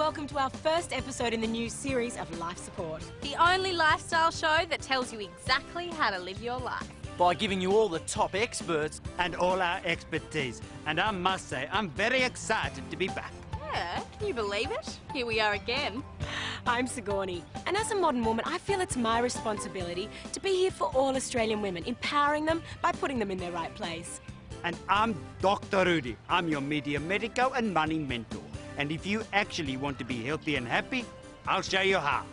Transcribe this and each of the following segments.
welcome to our first episode in the new series of Life Support. The only lifestyle show that tells you exactly how to live your life. By giving you all the top experts. And all our expertise. And I must say, I'm very excited to be back. Yeah, can you believe it? Here we are again. I'm Sigourney, and as a modern woman, I feel it's my responsibility to be here for all Australian women, empowering them by putting them in their right place. And I'm Dr. Rudy. I'm your media medico and money mentor. And if you actually want to be healthy and happy, I'll show you how.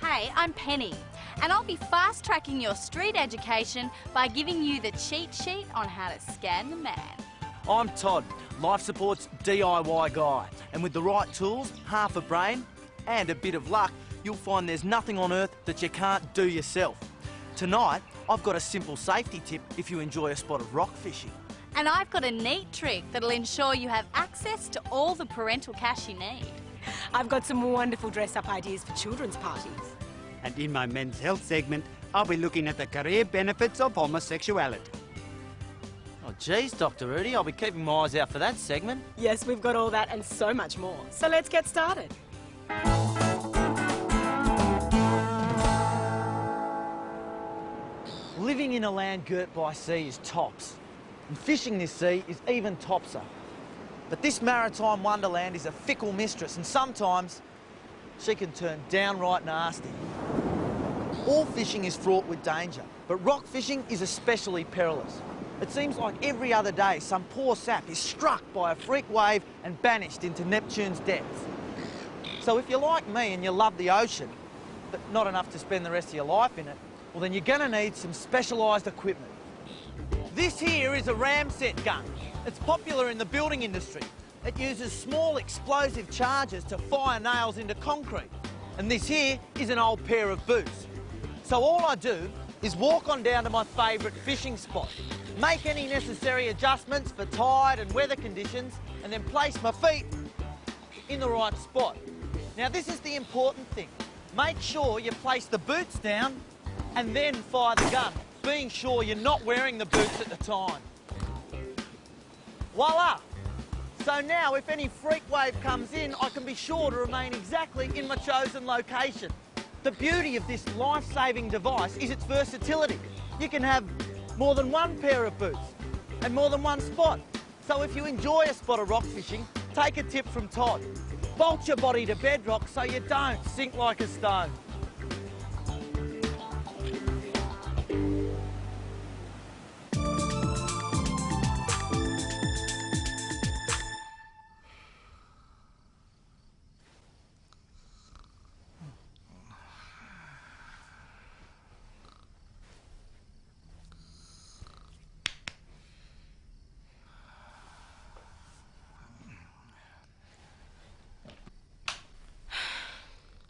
Hey, I'm Penny, and I'll be fast-tracking your street education by giving you the cheat sheet on how to scan the man. I'm Todd, Life Support's DIY guy. And with the right tools, half a brain, and a bit of luck, you'll find there's nothing on earth that you can't do yourself. Tonight, I've got a simple safety tip if you enjoy a spot of rock fishing. And I've got a neat trick that'll ensure you have access to all the parental cash you need. I've got some wonderful dress-up ideas for children's parties. And in my men's health segment, I'll be looking at the career benefits of homosexuality. Oh, geez, Dr. Rudy, I'll be keeping my eyes out for that segment. Yes, we've got all that and so much more. So let's get started. Living in a land girt by sea is tops, and fishing this sea is even topser. But this maritime wonderland is a fickle mistress, and sometimes she can turn downright nasty. All fishing is fraught with danger, but rock fishing is especially perilous. It seems like every other day some poor sap is struck by a freak wave and banished into Neptune's depths. So if you're like me and you love the ocean, but not enough to spend the rest of your life in it, well then you're going to need some specialised equipment. This here is a ramset gun. It's popular in the building industry. It uses small explosive charges to fire nails into concrete. And this here is an old pair of boots. So all I do is walk on down to my favourite fishing spot, make any necessary adjustments for tide and weather conditions, and then place my feet in the right spot. Now this is the important thing. Make sure you place the boots down and then fire the gun, being sure you're not wearing the boots at the time. Voila! So now if any freak wave comes in, I can be sure to remain exactly in my chosen location. The beauty of this life-saving device is its versatility. You can have more than one pair of boots and more than one spot. So if you enjoy a spot of rock fishing, take a tip from Todd. Bolt your body to bedrock so you don't sink like a stone.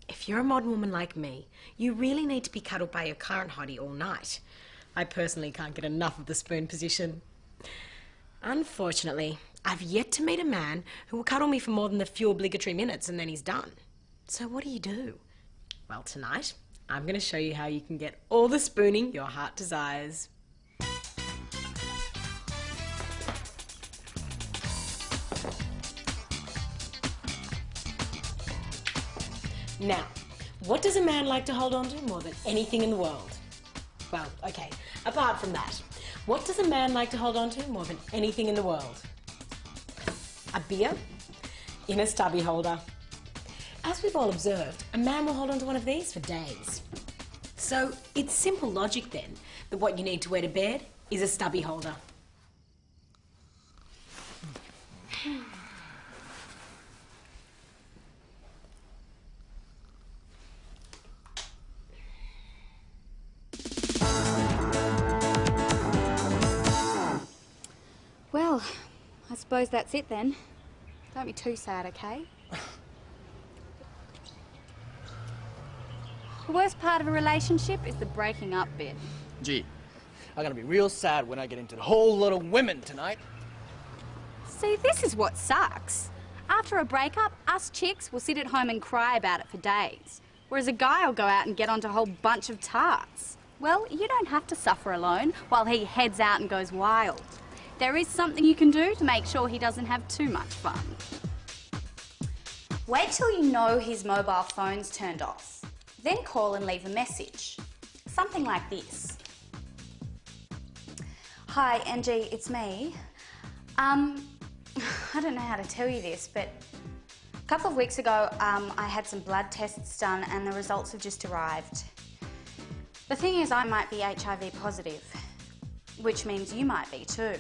If you're a modern woman like me, you really need to be cuddled by your current hottie all night. I personally can't get enough of the spoon position. Unfortunately, I've yet to meet a man who will cuddle me for more than the few obligatory minutes and then he's done. So what do? Well, tonight, I'm going to show you how you can get all the spooning your heart desires. Now, what does a man like to hold on to more than anything in the world? Well, okay, apart from that, what does a man like to hold on to more than anything in the world? A beer in a stubby holder. As we've all observed, a man will hold on to one of these for days. So it's simple logic then that what you need to wear to bed is a stubby holder. Well, I suppose that's it then. Don't be too sad, okay? The worst part of a relationship is the breaking up bit. Gee, I'm gonna be real sad when I get into the whole lot of women tonight. See, this is what sucks. After a breakup, us chicks will sit at home and cry about it for days, whereas a guy will go out and get onto a whole bunch of tarts. Well, you don't have to suffer alone while he heads out and goes wild. There is something you can do to make sure he doesn't have too much fun. Wait till you know his mobile phone's turned off. Then call and leave a message. Something like this. Hi, NG, it's me. I don't know how to tell you this, but a couple of weeks ago, I had some blood tests done and the results have just arrived. The thing is, I might be HIV positive, which means you might be too.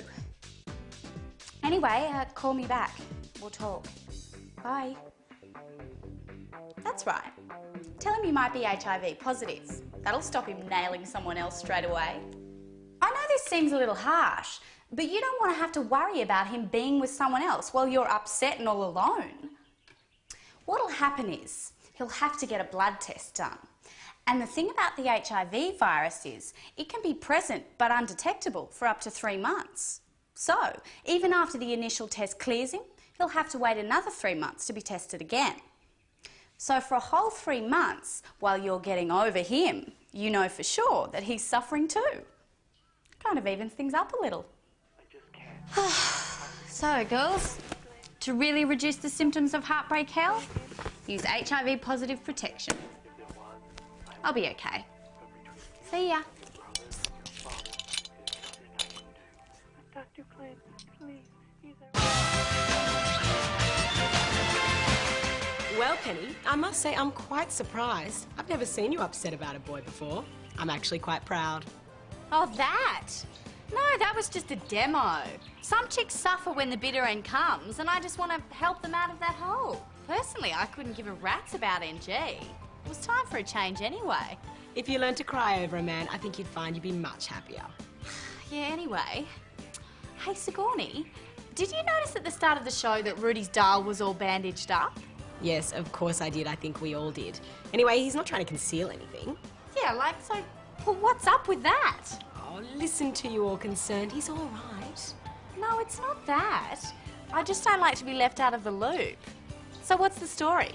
Anyway, call me back. We'll talk. Bye. That's right. Tell him you might be HIV positive. That'll stop him nailing someone else straight away. I know this seems a little harsh, but you don't want to have to worry about him being with someone else while you're upset and all alone. What'll happen is he'll have to get a blood test done. And the thing about the HIV virus is it can be present but undetectable for up to 3 months. So, even after the initial test clears him, he'll have to wait another 3 months to be tested again. So for a whole 3 months, while you're getting over him, you know for sure that he's suffering too. Kind of evens things up a little. So, girls, to really reduce the symptoms of heartbreak hell, use HIV positive protection. I'll be okay. See ya. Dr. Flynn, please. Well, Penny, I must say I'm quite surprised. I've never seen you upset about a boy before. I'm actually quite proud. Oh, that? No, that was just a demo. Some chicks suffer when the bitter end comes, and I just want to help them out of that hole. Personally, I couldn't give a rat's about NG. It was time for a change anyway. If you learned to cry over a man, I think you'd find you'd be much happier. Yeah, anyway. Hey, Sigourney, did you notice at the start of the show that Rudy's dial was all bandaged up? Yes, of course I did. I think we all did. Anyway, he's not trying to conceal anything. Yeah, like, so, well, what's up with that? Oh, listen to you all concerned. He's all right. No, it's not that. I just don't like to be left out of the loop. So what's the story?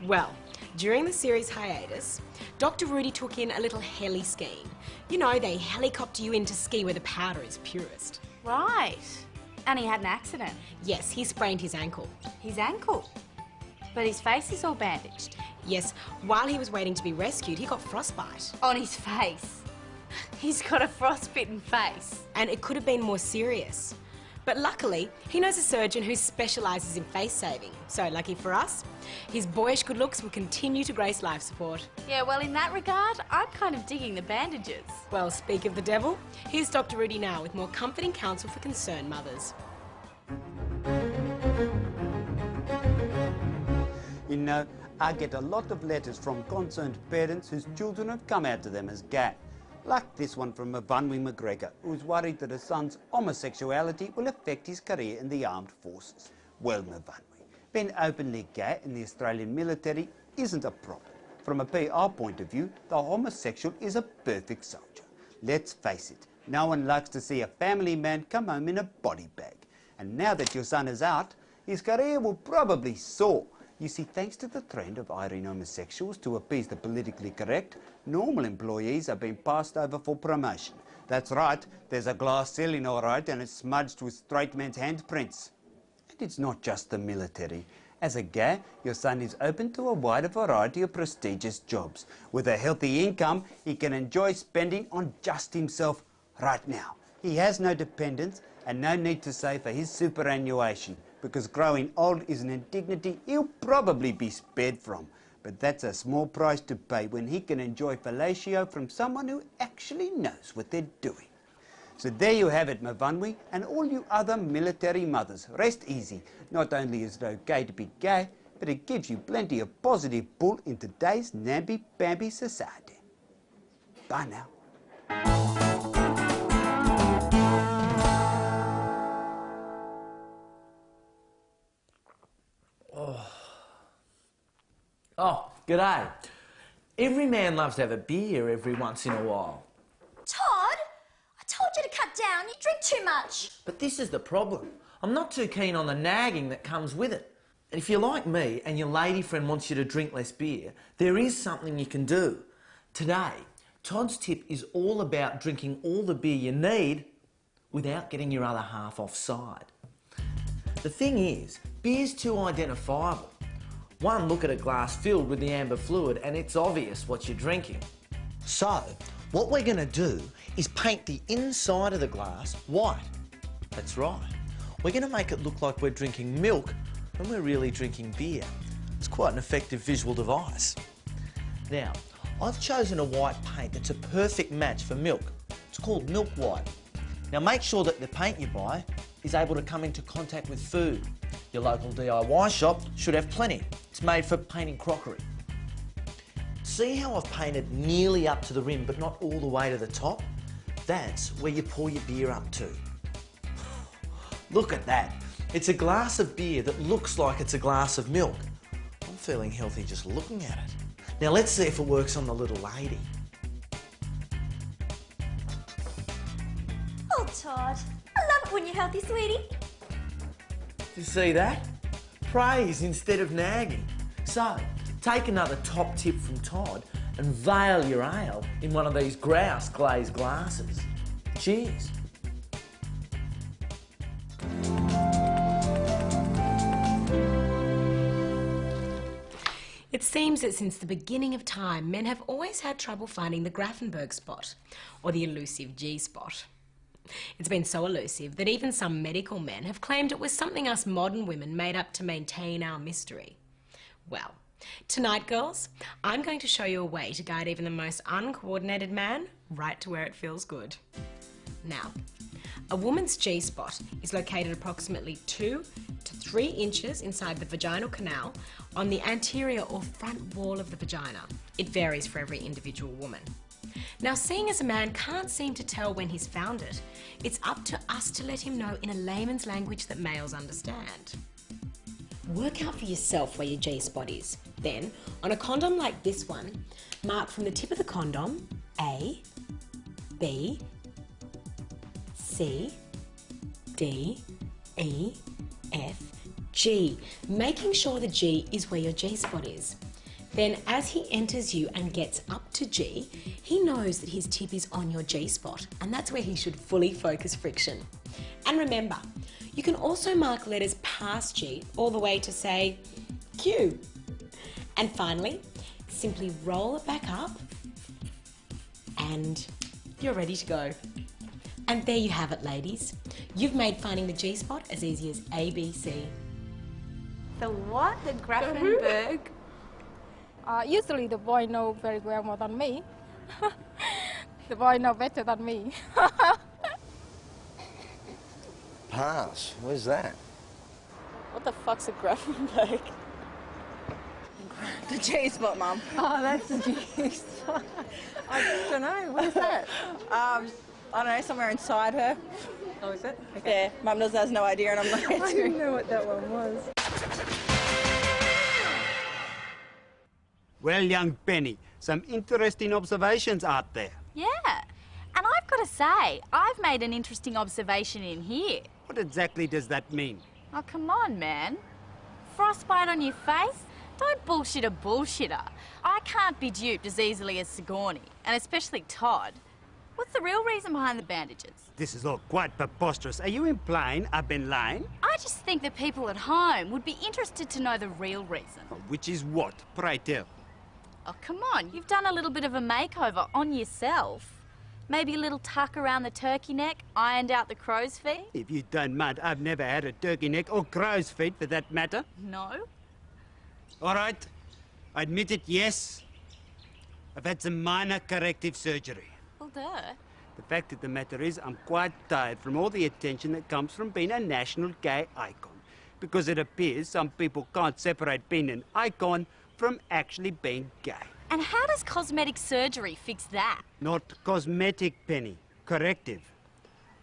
Well, during the series hiatus, Dr. Rudy took in a little heli skiing. You know, they helicopter you in to ski where the powder is purest. Right. And he had an accident. Yes, he sprained his ankle. His ankle? But his face is all bandaged. Yes, while he was waiting to be rescued, he got frostbite. On his face. He's got a frostbitten face. And it could have been more serious. But luckily, he knows a surgeon who specialises in face saving. So lucky for us, his boyish good looks will continue to grace life support. Yeah, well, in that regard, I'm kind of digging the bandages. Well, speak of the devil, here's Dr. Rudy now with more comforting counsel for concerned mothers. You know, I get a lot of letters from concerned parents whose children have come out to them as gay. Like this one from Mavunwi McGregor, who's worried that his son's homosexuality will affect his career in the armed forces. Well, Mavunwi, being openly gay in the Australian military isn't a problem. From a PR point of view, the homosexual is a perfect soldier. Let's face it, no one likes to see a family man come home in a body bag. And now that your son is out, his career will probably soar. You see, thanks to the trend of hiring homosexuals to appease the politically correct, normal employees are being passed over for promotion. That's right, there's a glass ceiling all right, and it's smudged with straight men's handprints. And it's not just the military. As a gay, your son is open to a wider variety of prestigious jobs. With a healthy income, he can enjoy spending on just himself right now. He has no dependents and no need to save for his superannuation, because growing old is an indignity he'll probably be spared from. But that's a small price to pay when he can enjoy fellatio from someone who actually knows what they're doing. So there you have it, Mavunwi, and all you other military mothers. Rest easy. Not only is it okay to be gay, but it gives you plenty of positive pull in today's namby-pamby society. Bye now. Oh, g'day. Every man loves to have a beer every once in a while. Todd, I told you to cut down. You drink too much. But this is the problem. I'm not too keen on the nagging that comes with it. And if you're like me and your lady friend wants you to drink less beer, there is something you can do. Today, Todd's tip is all about drinking all the beer you need without getting your other half offside. The thing is, beer's too identifiable. One look at a glass filled with the amber fluid and it's obvious what you're drinking. So, what we're going to do is paint the inside of the glass white. That's right. We're going to make it look like we're drinking milk when we're really drinking beer. It's quite an effective visual device. Now, I've chosen a white paint that's a perfect match for milk. It's called Milk White. Now make sure that the paint you buy is able to come into contact with food. Your local DIY shop should have plenty. It's made for painting crockery. See how I've painted nearly up to the rim but not all the way to the top? That's where you pour your beer up to. Look at that. It's a glass of beer that looks like it's a glass of milk. I'm feeling healthy just looking at it. Now let's see if it works on the little lady. Oh, Todd, I love it when you're healthy, sweetie. You see that? Praise instead of nagging. So, take another top tip from Todd and veil your ale in one of these grouse glazed glasses. Cheers. It seems that since the beginning of time, men have always had trouble finding the Grafenberg spot, or the elusive G-spot. It's been so elusive that even some medical men have claimed it was something us modern women made up to maintain our mystery. Well, tonight, girls, I'm going to show you a way to guide even the most uncoordinated man right to where it feels good. Now, a woman's G-spot is located approximately 2 to 3 inches inside the vaginal canal on the anterior or front wall of the vagina. It varies for every individual woman. Now, seeing as a man can't seem to tell when he's found it, it's up to us to let him know in a layman's language that males understand. Work out for yourself where your G-spot is. Then, on a condom like this one, mark from the tip of the condom A, B, C, D, E, F, G, making sure the G is where your G-spot is. Then as he enters you and gets up to G, he knows that his tip is on your G-spot, and that's where he should fully focus friction. And remember, you can also mark letters past G all the way to, say, Q. And finally, simply roll it back up and you're ready to go. And there you have it, ladies. You've made finding the G-spot as easy as ABC. The what? The Grafenberg? Usually the boy know very well more than me. The boy know better than me. Pass. Where's that? What the fuck's a Grafenberg? The G-spot, Mum. Oh, that's the G-spot. I don't know. What is that? I don't know, somewhere inside her. Oh, is it? Okay. Yeah, Mum has no idea and I'm not going to. I didn't know what that one was. Well, young Penny, some interesting observations out there. Yeah, and I've got to say, I've made an interesting observation in here. What exactly does that mean? Oh, come on, man. Frostbite on your face? Don't bullshit a bullshitter. I can't be duped as easily as Sigourney, and especially Todd. What's the real reason behind the bandages? This is all quite preposterous. Are you implying I've been lying? I just think that people at home would be interested to know the real reason. Which is what? Pray tell. Oh, come on. You've done a little bit of a makeover on yourself. Maybe a little tuck around the turkey neck, ironed out the crow's feet? If you don't mind, I've never had a turkey neck or crow's feet for that matter. No? All right. I admit it, yes. I've had some minor corrective surgery. Well, duh. The fact of the matter is, I'm quite tired from all the attention that comes from being a national gay icon. Because it appears some people can't separate being an icon from actually being gay. And how does cosmetic surgery fix that? Not cosmetic, Penny. Corrective.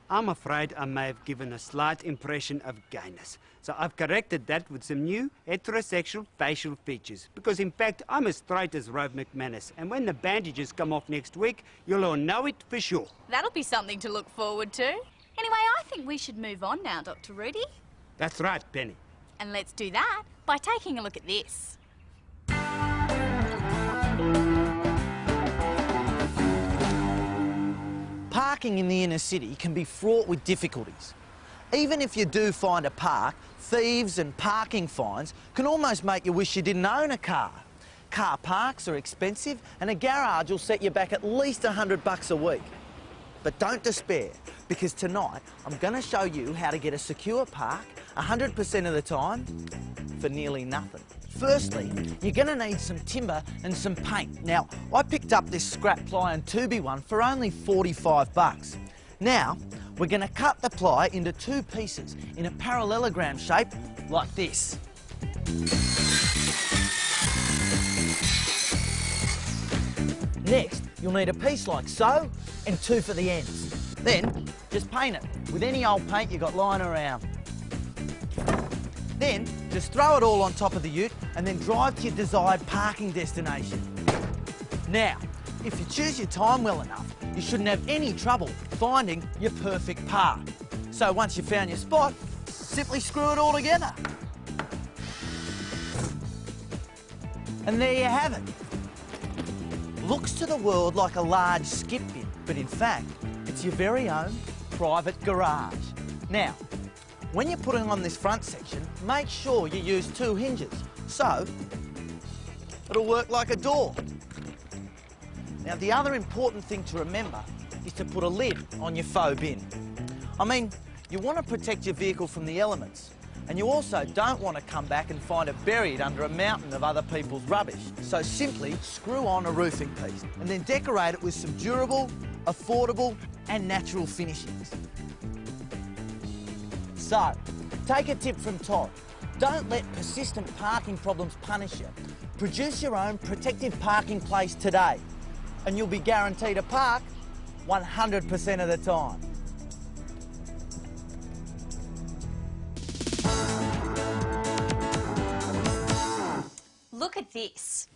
I'm afraid I may have given a slight impression of gayness. So I've corrected that with some new heterosexual facial features. Because in fact, I'm as straight as Rove McManus. And when the bandages come off next week, you'll all know it for sure. That'll be something to look forward to. Anyway, I think we should move on now, Dr. Rudy. That's right, Penny. And let's do that by taking a look at this. Parking in the inner city can be fraught with difficulties. even if you do find a park, thieves and parking fines can almost make you wish you didn't own a car. Car parks are expensive and a garage will set you back at least $100 a week. But don't despair, because tonight I'm going to show you how to get a secure park 100% of the time for nearly nothing. Firstly, you're going to need some timber and some paint. Now, I picked up this scrap ply and 2B one for only $45. Now, we're going to cut the ply into 2 pieces in a parallelogram shape like this. Next, you'll need a piece like so and 2 for the ends. Then, just paint it with any old paint you got lying around. Then, just throw it all on top of the ute and then drive to your desired parking destination. Now, if you choose your time well enough, you shouldn't have any trouble finding your perfect park. So once you've found your spot, simply screw it all together. And there you have it. Looks to the world like a large skip bin, but in fact, it's your very own private garage. Now, when you're putting on this front section, make sure you use 2 hinges, so it'll work like a door. Now, the other important thing to remember is to put a lid on your faux bin. I mean, you want to protect your vehicle from the elements, and you also don't want to come back and find it buried under a mountain of other people's rubbish. So simply screw on a roofing piece and then decorate it with some durable, affordable and natural finishings. So, take a tip from Todd. Don't let persistent parking problems punish you. Produce your own protective parking place today, and you'll be guaranteed a park 100% of the time. Look at this.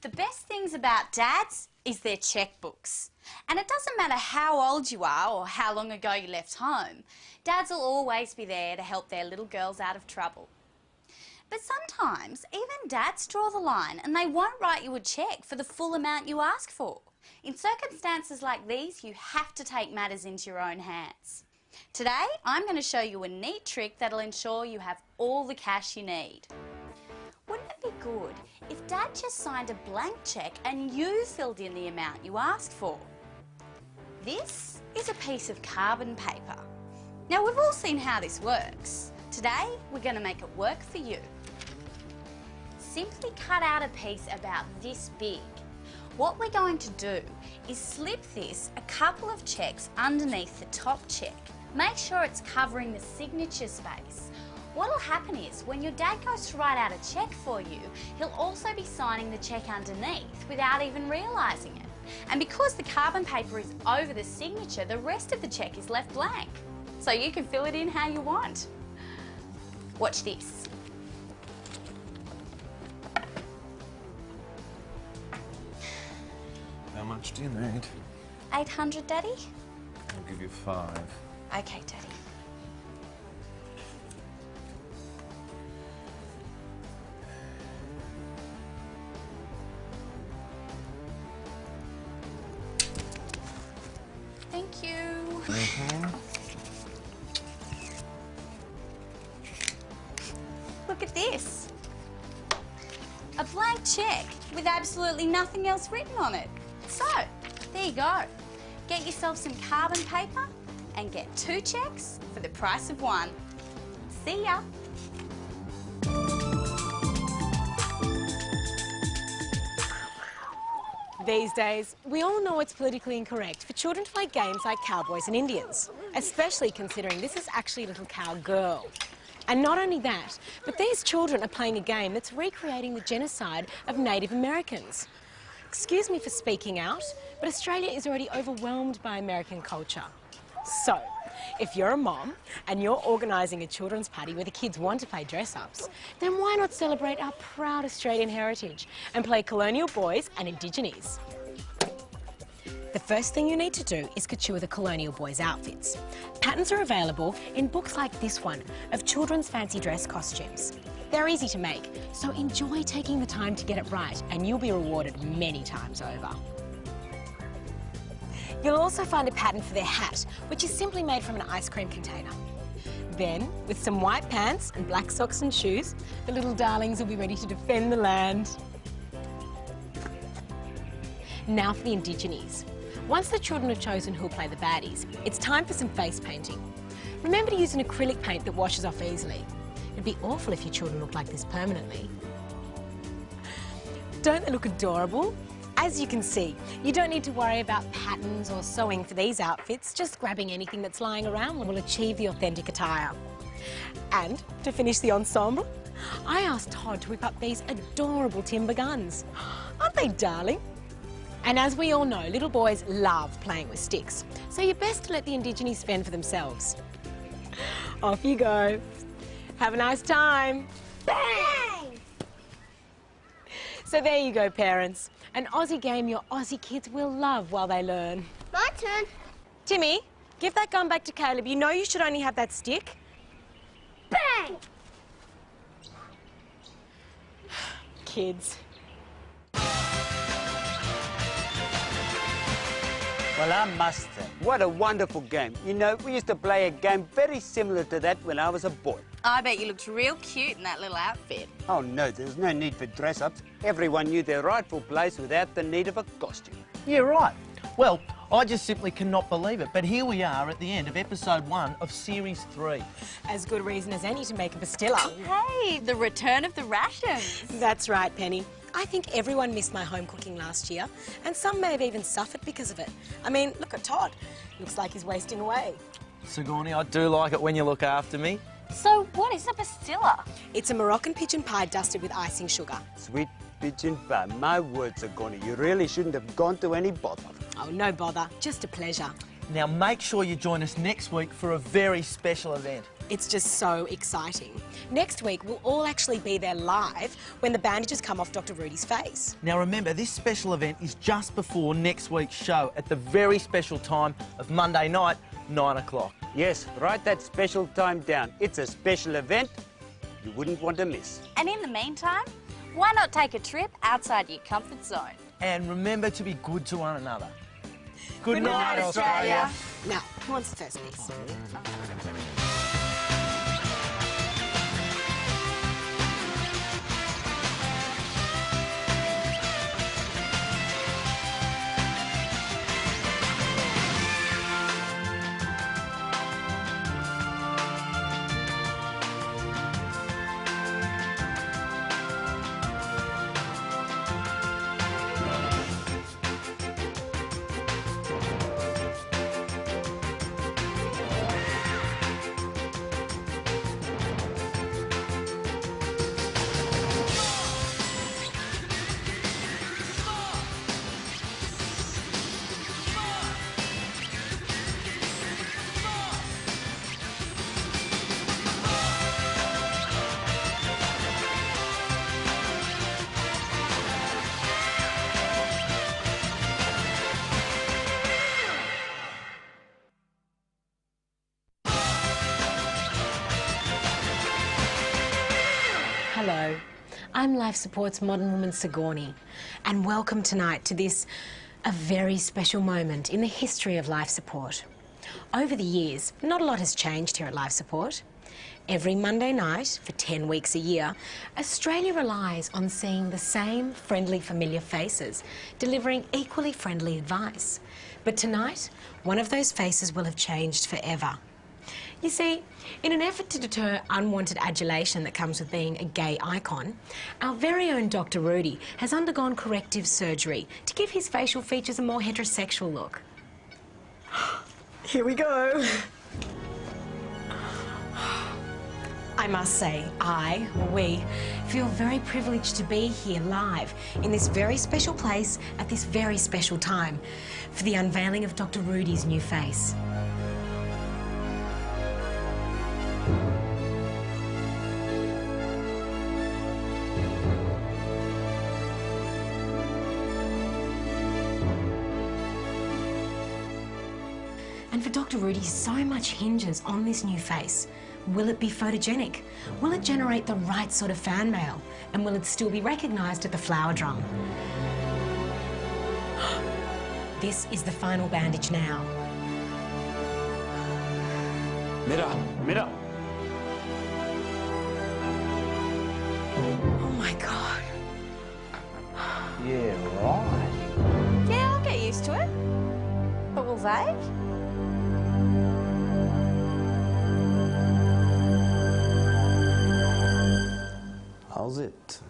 The best things about dads is their checkbooks. And it doesn't matter how old you are or how long ago you left home, dads will always be there to help their little girls out of trouble. But sometimes even dads draw the line and they won't write you a cheque for the full amount you ask for. In circumstances like these, you have to take matters into your own hands. Today, I'm going to show you a neat trick that'll ensure you have all the cash you need. Wouldn't it be good if Dad just signed a blank cheque and you filled in the amount you asked for? This is a piece of carbon paper. Now, we've all seen how this works. Today, we're going to make it work for you. Simply cut out a piece about this big. What we're going to do is slip this a couple of cheques underneath the top cheque. Make sure it's covering the signature space. What'll happen is, when your dad goes to write out a cheque for you, he'll also be signing the cheque underneath without even realising it. And because the carbon paper is over the signature, the rest of the cheque is left blank. So you can fill it in how you want. Watch this. How much do you need? 800, Daddy? I'll give you 5. Okay, Daddy. Thank you. Look at this. A blank cheque with absolutely nothing else written on it. So, there you go. Get yourself some carbon paper and get 2 cheques for the price of 1. See ya. These days, we all know it's politically incorrect for children to play games like cowboys and Indians, especially considering this is actually a little cowgirl. And not only that, but these children are playing a game that's recreating the genocide of Native Americans. Excuse me for speaking out, but Australia is already overwhelmed by American culture. So, if you're a mom and you're organising a children's party where the kids want to play dress-ups, then why not celebrate our proud Australian heritage and play colonial boys and Indigenes? The first thing you need to do is couture the colonial boys' outfits. Patterns are available in books like this one of children's fancy dress costumes. They're easy to make, so enjoy taking the time to get it right and you'll be rewarded many times over. You'll also find a pattern for their hat, which is simply made from an ice cream container. Then, with some white pants and black socks and shoes, the little darlings will be ready to defend the land. Now for the Indigenes. Once the children have chosen who'll play the baddies, it's time for some face painting. Remember to use an acrylic paint that washes off easily. It'd be awful if your children looked like this permanently. Don't they look adorable? As you can see, you don't need to worry about patterns or sewing for these outfits. Just grabbing anything that's lying around will achieve the authentic attire. And to finish the ensemble, I asked Todd to whip up these adorable timber guns. Aren't they darling? And as we all know, little boys love playing with sticks, so you're best to let the Indigenes fend for themselves. Off you go. Have a nice time. Bang! So there you go, parents. An Aussie game your Aussie kids will love while they learn. My turn. Timmy, give that gun back to Caleb. You know you should only have that stick. Bang! Kids. Well, I must say, what a wonderful game. You know, we used to play a game very similar to that when I was a boy. I bet you looked real cute in that little outfit. Oh, no, there was no need for dress-ups. Everyone knew their rightful place without the need of a costume. Yeah, right. Well, I just simply cannot believe it. But here we are at the end of episode 1 of series 3. As good reason as any to make a pastilla. Hey, the return of the rations. That's right, Penny. I think everyone missed my home cooking last year, and some may have even suffered because of it. I mean, look at Todd. Looks like he's wasting away. Sigourney, I do like it when you look after me. So what is a pastilla? It's a Moroccan pigeon pie dusted with icing sugar. Sweet pigeon pie. My word, Sigourney, you really shouldn't have gone to any bother. Oh, no bother. Just a pleasure. Now make sure you join us next week for a very special event. It's just so exciting. Next week, we'll all actually be there live when the bandages come off Dr. Rudy's face. Now remember, this special event is just before next week's show at the very special time of Monday night, 9 o'clock. Yes, write that special time down. It's a special event you wouldn't want to miss. And in the meantime, why not take a trip outside your comfort zone? And remember to be good to one another. Good night, Australia. Now, who wants the first piece? Hello, I'm Life Support's modern woman Sigourney, and welcome tonight to this, a very special moment in the history of life support. Over the years, not a lot has changed here at Life Support. Every Monday night, for 10 weeks a year, Australia relies on seeing the same friendly, familiar faces, delivering equally friendly advice. But tonight, one of those faces will have changed forever. You see, in an effort to deter unwanted adulation that comes with being a gay icon, our very own Dr. Rudy has undergone corrective surgery to give his facial features a more heterosexual look. Here we go. I must say, we feel very privileged to be here live in this very special place at this very special time for the unveiling of Dr. Rudy's new face. And for Dr. Rudy, so much hinges on this new face. Will it be photogenic? Will it generate the right sort of fan mail? And will it still be recognised at the flower drum? This is the final bandage now. Mirror, mirror. Oh my God. Yeah, right. Yeah, I'll get used to it. But will they? How's it?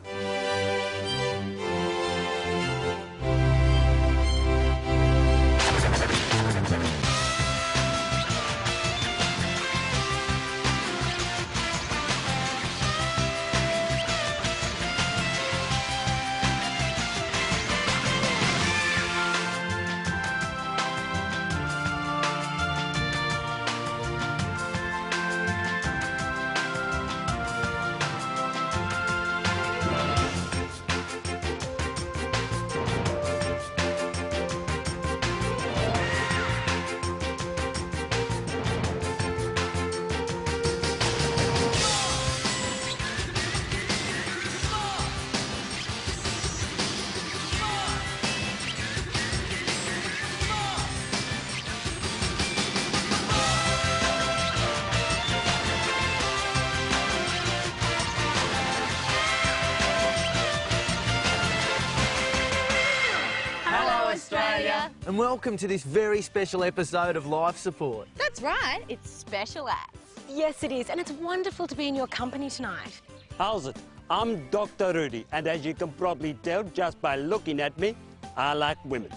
And welcome to this very special episode of Life Support. That's right, it's Special Acts. Yes, it is, and it's wonderful to be in your company tonight. How's it? I'm Dr. Rudy, and as you can probably tell just by looking at me, I like women.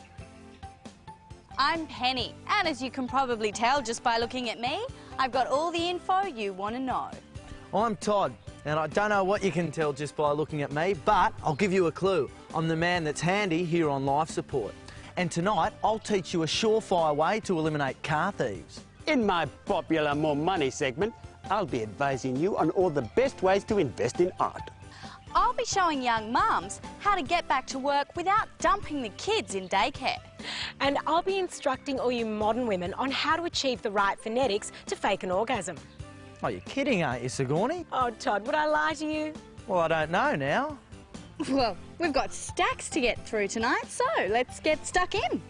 I'm Penny, and as you can probably tell just by looking at me, I've got all the info you want to know. I'm Todd, and I don't know what you can tell just by looking at me, but I'll give you a clue. I'm the man that's handy here on Life Support. And tonight, I'll teach you a surefire way to eliminate car thieves. In my popular More Money segment, I'll be advising you on all the best ways to invest in art. I'll be showing young mums how to get back to work without dumping the kids in daycare. And I'll be instructing all you modern women on how to achieve the right phonetics to fake an orgasm. Oh, you're kidding, aren't you, Sigourney? Oh, Todd, would I lie to you? Well, I don't know now. Well, we've got stacks to get through tonight, so let's get stuck in.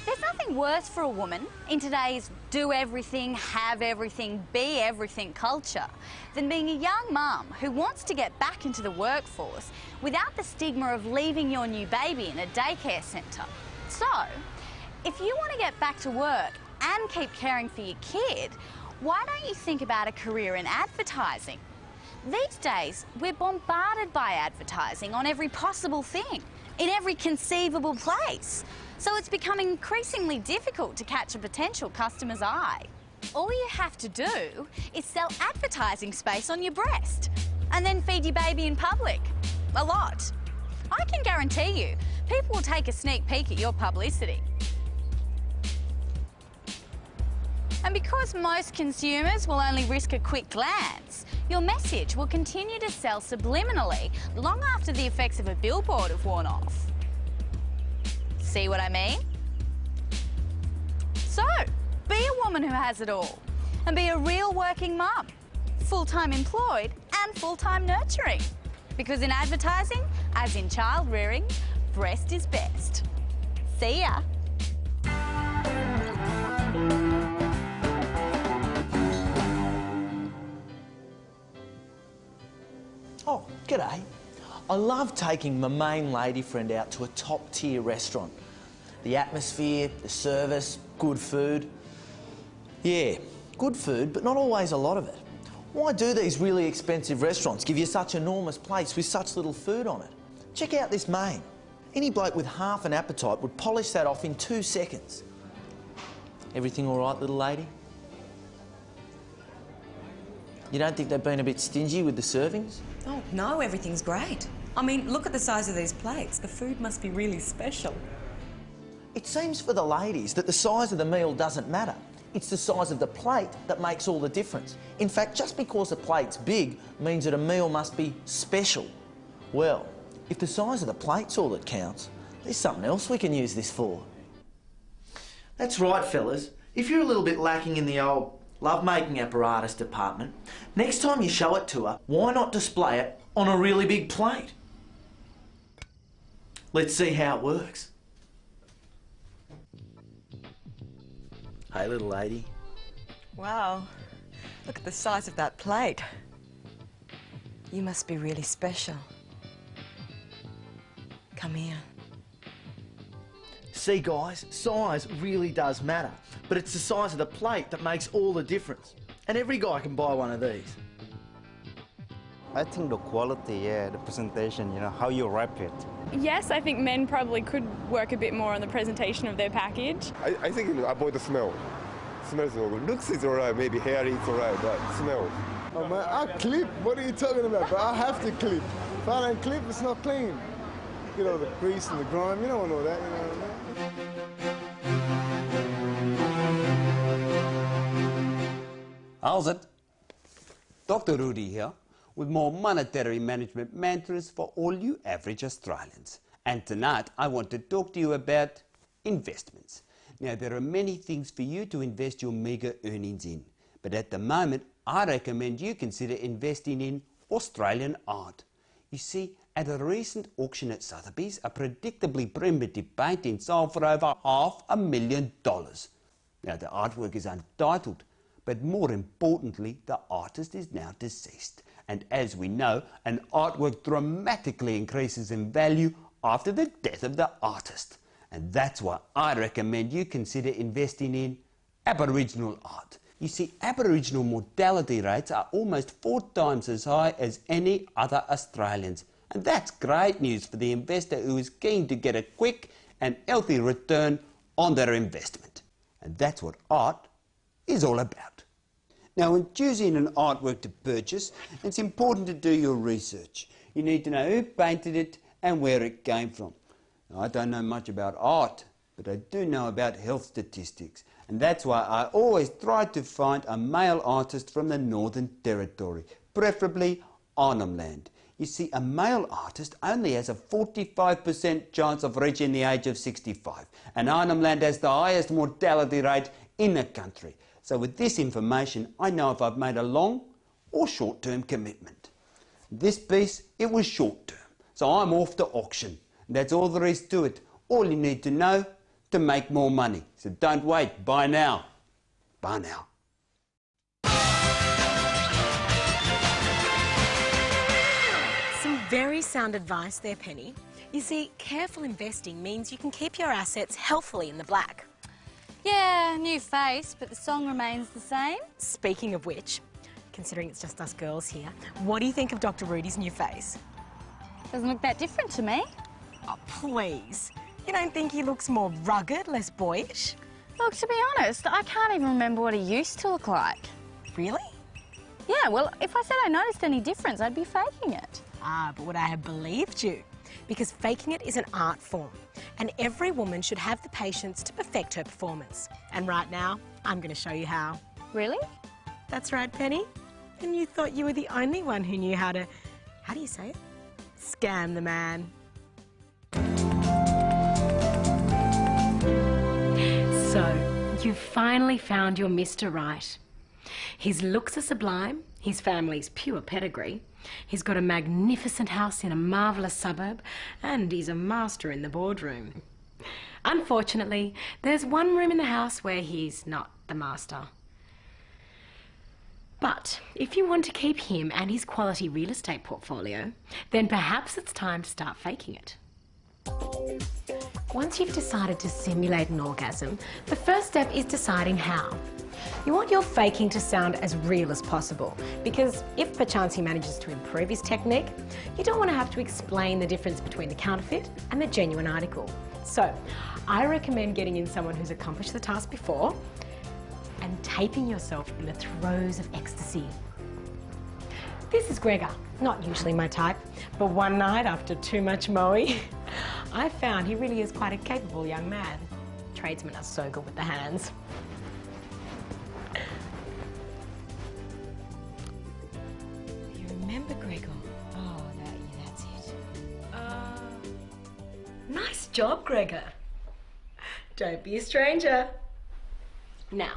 There's nothing worse for a woman in today's do everything, have everything, be everything culture than being a young mum who wants to get back into the workforce without the stigma of leaving your new baby in a daycare centre. So, if you want to get back to work and keep caring for your kid, why don't you think about a career in advertising? These days, we're bombarded by advertising on every possible thing, in every conceivable place. So it's becoming increasingly difficult to catch a potential customer's eye. All you have to do is sell advertising space on your breast and then feed your baby in public. A lot. I can guarantee you, people will take a sneak peek at your publicity. And because most consumers will only risk a quick glance, your message will continue to sell subliminally long after the effects of a billboard have worn off. See what I mean? So, be a woman who has it all and be a real working mum, full-time employed and full-time nurturing. Because in advertising, as in child rearing, breast is best. See ya. Oh, g'day. I love taking my main lady friend out to a top-tier restaurant. The atmosphere, the service, good food. Yeah, good food, but not always a lot of it. Why do these really expensive restaurants give you such enormous plates with such little food on it? Check out this main. Any bloke with half an appetite would polish that off in 2 seconds. Everything all right, little lady? You don't think they've been a bit stingy with the servings? Oh, no, everything's great. I mean, look at the size of these plates. The food must be really special. It seems for the ladies that the size of the meal doesn't matter. It's the size of the plate that makes all the difference. In fact, just because a plate's big means that a meal must be special. Well, if the size of the plate's all that counts, there's something else we can use this for. That's right, fellas. If you're a little bit lacking in the old lovemaking apparatus department. Next time you show it to her, why not display it on a really big plate? Let's see how it works. Hey, little lady. Wow, look at the size of that plate. You must be really special. Come here. See, guys, size really does matter, but it's the size of the plate that makes all the difference. And every guy can buy one of these. I think the quality, yeah, the presentation, you know, how you wrap it. Yes, I think men probably could work a bit more on the presentation of their package. I think avoid the smell. Smells no good. Looks is alright, maybe hair is alright, but smell. Oh man, I clip. What are you talking about? But I have to clip. If I don't clip, it's not clean. Get all the grease and the grime. You don't know that, you know what I mean? How's it? Dr. Rudy here with more monetary management mantras for all you average Australians. And tonight I want to talk to you about investments. Now, there are many things for you to invest your meagre earnings in, but at the moment I recommend you consider investing in Australian art. You see, at a recent auction at Sotheby's, a predictably primitive painting sold for over $500,000. Now, the artwork is untitled, but more importantly, the artist is now deceased. And as we know, an artwork dramatically increases in value after the death of the artist. And that's why I recommend you consider investing in Aboriginal art. You see, Aboriginal mortality rates are almost 4 times as high as any other Australians. And that's great news for the investor who is keen to get a quick and healthy return on their investment. And that's what art is all about. Now, when choosing an artwork to purchase, it's important to do your research. You need to know who painted it and where it came from. Now, I don't know much about art, but I do know about health statistics, and that's why I always try to find a male artist from the Northern Territory, preferably Arnhem Land. You see, a male artist only has a 45% chance of reaching the age of 65, and Arnhem Land has the highest mortality rate in the country. So with this information, I know if I've made a long or short-term commitment. This piece, it was short-term, so I'm off to auction. That's all there is to it. All you need to know to make more money. So don't wait, buy now. Buy now. Some very sound advice there, Penny. You see, careful investing means you can keep your assets healthily in the black. Yeah, new face, but the song remains the same. Speaking of which, considering it's just us girls here, what do you think of Dr. Rudy's new face? Doesn't look that different to me. Oh, please. You don't think he looks more rugged, less boyish? Look, to be honest, I can't even remember what he used to look like. Really? Yeah, well, if I said I noticed any difference, I'd be faking it. Ah, but would I have believed you? Because faking it is an art form, and every woman should have the patience to perfect her performance. And right now, I'm going to show you how. Really? That's right, Penny. And you thought you were the only one who knew how do you say it? Scam the man. So, you've finally found your Mr. Right. His looks are sublime, his family's pure pedigree, he's got a magnificent house in a marvellous suburb, and he's a master in the boardroom. Unfortunately, there's one room in the house where he's not the master. But if you want to keep him and his quality real estate portfolio, then perhaps it's time to start faking it. Once you've decided to simulate an orgasm, the first step is deciding how. You want your faking to sound as real as possible, because if perchance he manages to improve his technique, you don't want to have to explain the difference between the counterfeit and the genuine article. So, I recommend getting in someone who's accomplished the task before and taping yourself in the throes of ecstasy. This is Gregor, not usually my type, but one night after too much moe, I found he really is quite a capable young man. Tradesmen are so good with the hands. You remember Gregor? Oh, that's it. Nice job, Gregor. Don't be a stranger. Now,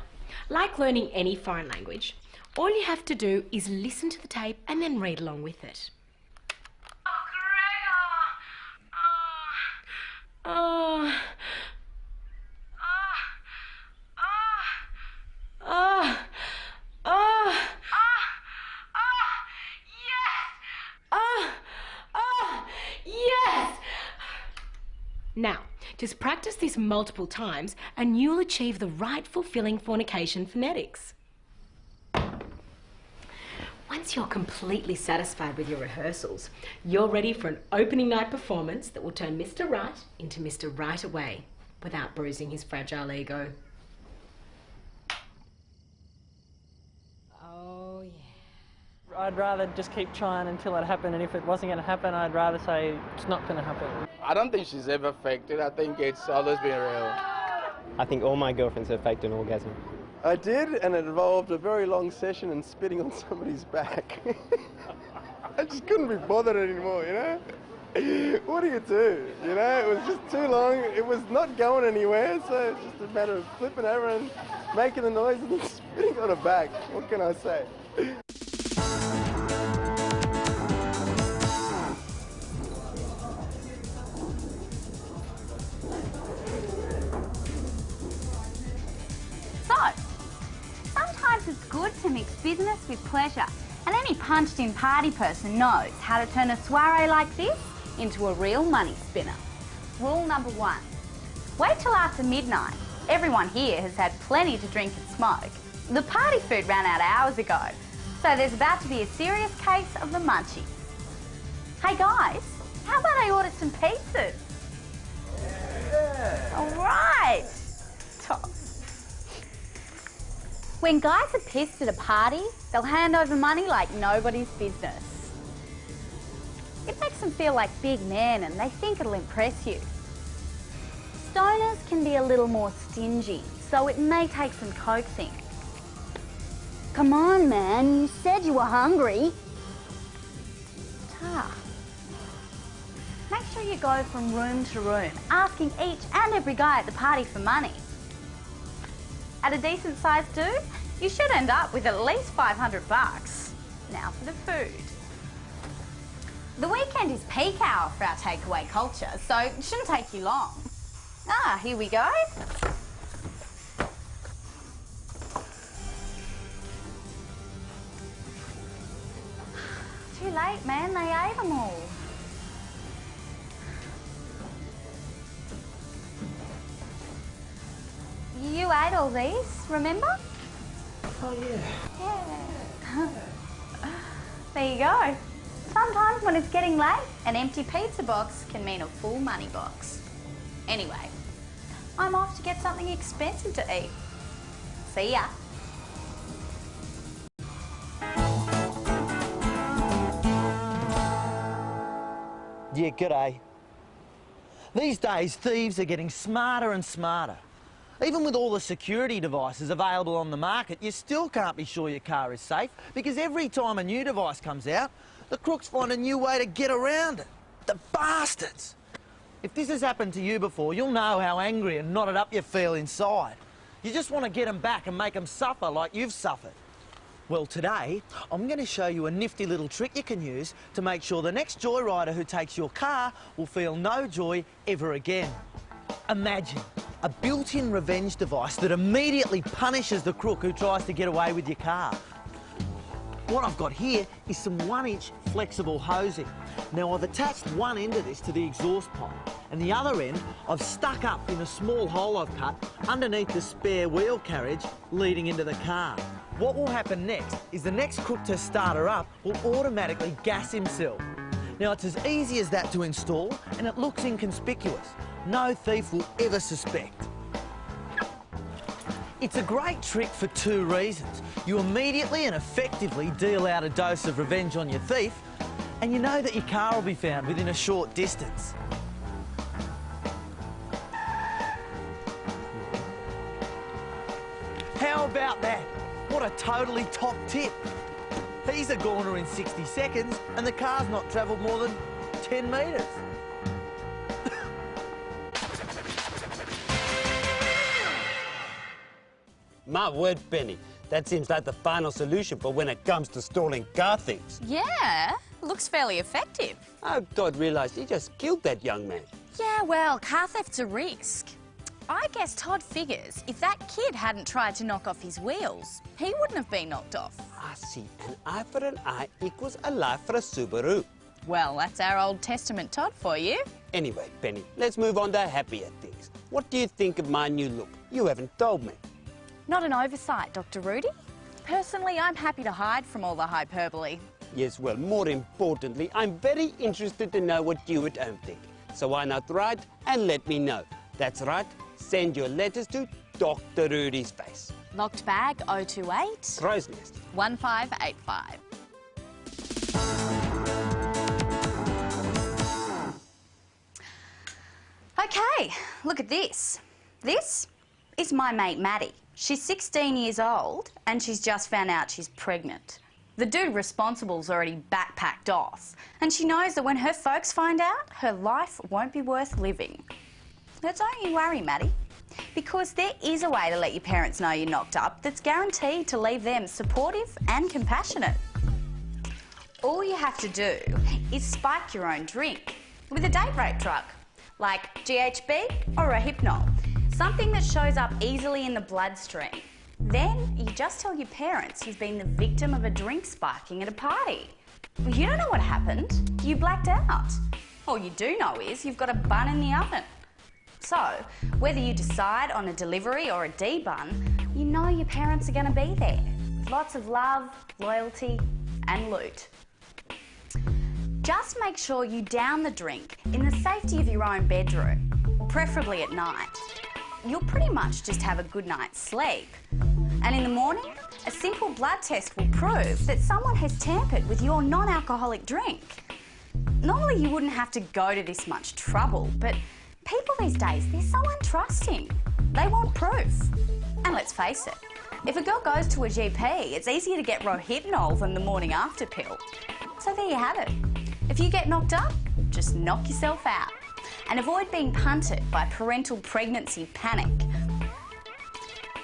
Like learning any foreign language, all you have to do is listen to the tape and then read along with it. Yes! Now, just practice this multiple times and you'll achieve the right fulfilling fornication phonetics. Once you're completely satisfied with your rehearsals, you're ready for an opening night performance that will turn Mr. Right into Mr. Right Away without bruising his fragile ego. Oh, yeah. I'd rather just keep trying until it happened, and if it wasn't going to happen, I'd rather say it's not going to happen. I don't think she's ever faked it. I think it's always been real. I think all my girlfriends have faked an orgasm. I did, and it involved a very long session and spitting on somebody's back. I just couldn't be bothered anymore, you know? What do? You know, it was just too long. It was not going anywhere, so it's just a matter of flipping over and making the noise and then spitting on her back. What can I say? Sometimes it's good to mix business with pleasure, and any punched-in party person knows how to turn a soiree like this into a real money spinner. Rule number 1, wait till after midnight. Everyone here has had plenty to drink and smoke. The party food ran out hours ago, so there's about to be a serious case of the munchies. Hey guys, how about I order some pizzas? Yeah. All right. Tops. When guys are pissed at a party, they'll hand over money like nobody's business. It makes them feel like big men and they think it'll impress you. Stoners can be a little more stingy, so it may take some coaxing. Come on, man, you said you were hungry. Make sure you go from room to room, asking each and every guy at the party for money. At a decent sized dude, you should end up with at least $500. Now for the food. The weekend is peak hour for our takeaway culture, so it shouldn't take you long. Here we go. Too late, man, they ate them all. You ate all these, remember? Oh, yeah. Yeah. There you go. Sometimes when it's getting late, an empty pizza box can mean a full money box. Anyway, I'm off to get something expensive to eat. See ya. Yeah, g'day. These days, thieves are getting smarter and smarter. Even with all the security devices available on the market, you still can't be sure your car is safe because every time a new device comes out, the crooks find a new way to get around it. The bastards! If this has happened to you before, you'll know how angry and knotted up you feel inside. You just want to get them back and make them suffer like you've suffered. Well, today, I'm going to show you a nifty little trick you can use to make sure the next joyrider who takes your car will feel no joy ever again. Imagine a built-in revenge device that immediately punishes the crook who tries to get away with your car. What I've got here is some 1-inch flexible hosing. Now, I've attached one end of this to the exhaust pipe, and the other end I've stuck up in a small hole I've cut underneath the spare wheel carriage leading into the car. What will happen next is the next crook to start her up will automatically gas himself. Now, it's as easy as that to install, and it looks inconspicuous. No thief will ever suspect. It's a great trick for 2 reasons. You immediately and effectively deal out a dose of revenge on your thief, and you know that your car will be found within a short distance. How about that? What a totally top tip. He's a goner in 60 seconds, and the car's not travelled more than 10 metres. My word, Penny. That seems like the final solution for when it comes to stalling car thieves. Yeah, looks fairly effective. I Todd realised he just killed that young man. Yeah, well, car theft's a risk. I guess Todd figures if that kid hadn't tried to knock off his wheels, he wouldn't have been knocked off. I see. An eye for an eye equals a life for a Subaru. Well, that's our Old Testament Todd for you. Anyway, Penny, let's move on to happier things. What do you think of my new look? You haven't told me. Not an oversight, Dr. Rudy. Personally, I'm happy to hide from all the hyperbole. Yes, well, more importantly, I'm very interested to know what you at home think. So why not write and let me know? That's right, send your letters to Dr. Rudy's face. Locked bag 028 Crow's Nest 1585. Okay, look at this. This is my mate Maddie. She's 16 years old and she's just found out she's pregnant. The dude responsible's already backpacked off and she knows that when her folks find out, her life won't be worth living. But don't you worry, Maddie, because there is a way to let your parents know you're knocked up that's guaranteed to leave them supportive and compassionate. All you have to do is spike your own drink with a date rape drug, like GHB or a Hypnol, something that shows up easily in the bloodstream. Then you just tell your parents you've been the victim of a drink spiking at a party. Well, you don't know what happened. You blacked out. All you do know is you've got a bun in the oven. So, whether you decide on a delivery or a debun, you know your parents are going to be there with lots of love, loyalty and loot. Just make sure you down the drink in the safety of your own bedroom, preferably at night. You'll pretty much just have a good night's sleep. And in the morning, a simple blood test will prove that someone has tampered with your non-alcoholic drink. Normally you wouldn't have to go to this much trouble, but people these days, they're so untrusting. They want proof. And let's face it, if a girl goes to a GP, it's easier to get Rohypnol than the morning after pill. So there you have it. If you get knocked up, just knock yourself out and avoid being punted by parental pregnancy panic.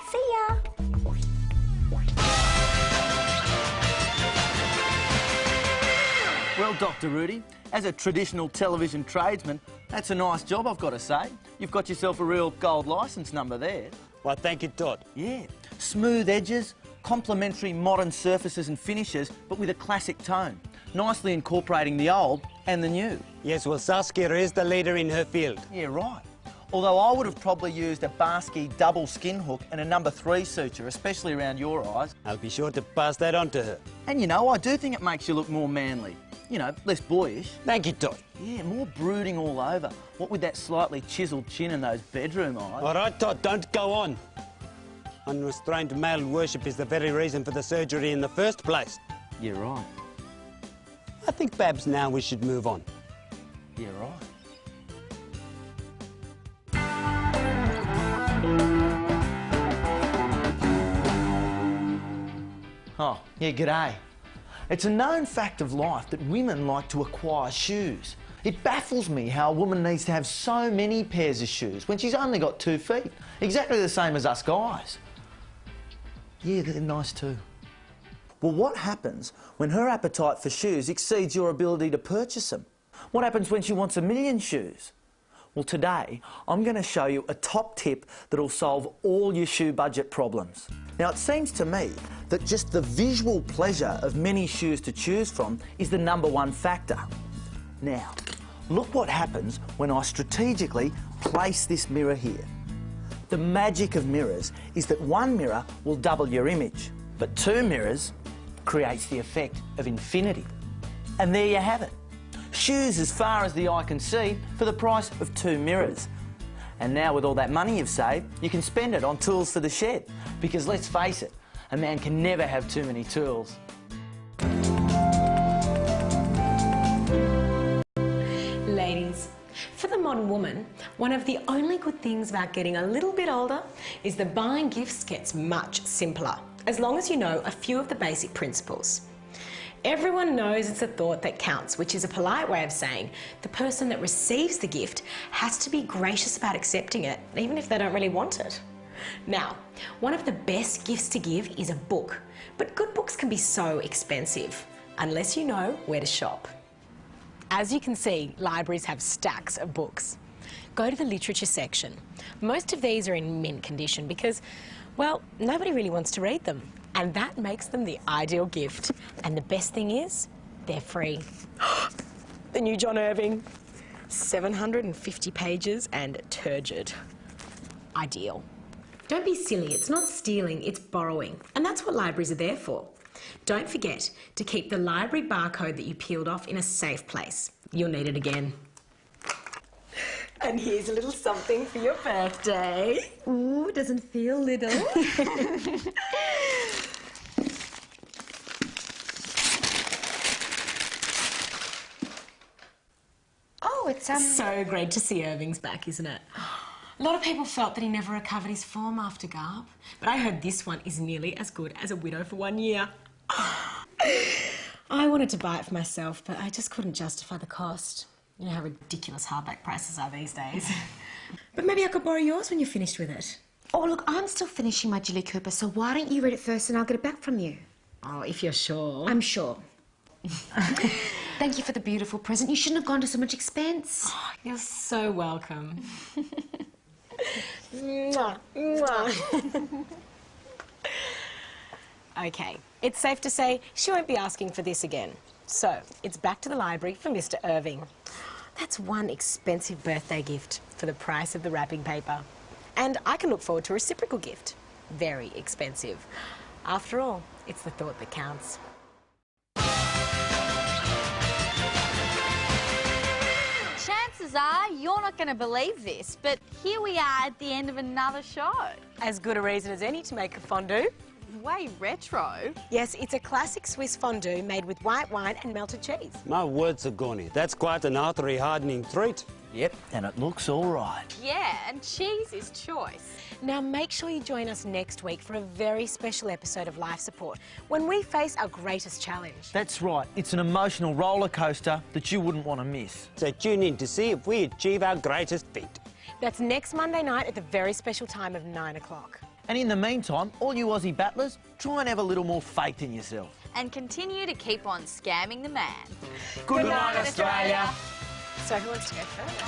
See ya! Well, Dr. Rudy, as a traditional television tradesman, that's a nice job, I've got to say. You've got yourself a real gold licence number there. Well, thank you, Todd. Yeah. Smooth edges, complementary modern surfaces and finishes, but with a classic tone, nicely incorporating the old and the new. Yes, well, Saskia is the leader in her field. Yeah, right. Although I would have probably used a Barsky double skin hook and a number 3 suture, especially around your eyes. I'll be sure to pass that on to her. And you know, I do think it makes you look more manly. You know, less boyish. Thank you, Todd. Yeah, more brooding all over. What with that slightly chiselled chin and those bedroom eyes. All right, Todd, don't go on. Unrestrained male worship is the very reason for the surgery in the first place. You're right. I think perhaps now we should move on. You're right. Oh, yeah, g'day. It's a known fact of life that women like to acquire shoes. It baffles me how a woman needs to have so many pairs of shoes when she's only got 2 feet. Exactly the same as us guys. Yeah, they're nice too. Well, what happens when her appetite for shoes exceeds your ability to purchase them? What happens when she wants 1 million shoes? Well, today, I'm going to show you a top tip that'll solve all your shoe budget problems. Now, it seems to me that just the visual pleasure of many shoes to choose from is the #1 factor. Now, look what happens when I strategically place this mirror here. The magic of mirrors is that 1 mirror will double your image, but 2 mirrors creates the effect of infinity. And there you have it. Shoes as far as the eye can see for the price of 2 mirrors. And now with all that money you've saved, you can spend it on tools for the shed. Because let's face it, a man can never have too many tools. Ladies, for the modern woman, one of the only good things about getting a little bit older is that buying gifts gets much simpler, as long as you know a few of the basic principles. Everyone knows it's a thought that counts, which is a polite way of saying the person that receives the gift has to be gracious about accepting it, even if they don't really want it. Now, one of the best gifts to give is a book, but good books can be so expensive, unless you know where to shop. As you can see, libraries have stacks of books. Go to the literature section. Most of these are in mint condition because, well, nobody really wants to read them, and that makes them the ideal gift. And the best thing is, they're free. The new John Irving, 750 pages and turgid. Ideal. Don't be silly, it's not stealing, it's borrowing. And that's what libraries are there for. Don't forget to keep the library barcode that you peeled off in a safe place. You'll need it again. And here's a little something for your birthday. Ooh, doesn't feel little. Oh, it's so great to see Irving's back, isn't it? A lot of people felt that he never recovered his form after Garb, but I heard this one is nearly as good as A Widow for 1 year. I wanted to buy it for myself, but I just couldn't justify the cost. You know how ridiculous hardback prices are these days. But maybe I could borrow yours when you're finished with it. Oh, look, I'm still finishing my Jilly Cooper, so why don't you read it first and I'll get it back from you? Oh, if you're sure. I'm sure. Thank you for the beautiful present. You shouldn't have gone to so much expense. Oh, you're so welcome. Mwah, mwah. Okay, it's safe to say she won't be asking for this again. So, it's back to the library for Mr. Irving. That's one expensive birthday gift for the price of the wrapping paper. And I can look forward to a reciprocal gift. Very expensive. After all, it's the thought that counts. Chances are you're not going to believe this, but here we are at the end of another show. As good a reason as any to make a fondue. Way retro. Yes, it's a classic Swiss fondue made with white wine and melted cheese. My word, Sigourney, that's quite an artery-hardening treat. Yep, and it looks all right. Yeah, and cheese is choice. Now make sure you join us next week for a very special episode of Life Support when we face our greatest challenge. That's right, it's an emotional roller coaster that you wouldn't want to miss. So tune in to see if we achieve our greatest feat. That's next Monday night at the very special time of 9 o'clock. And in the meantime, all you Aussie battlers, try and have a little more faith in yourself. And continue to keep on scamming the man. Good night, Australia. So who wants to go first?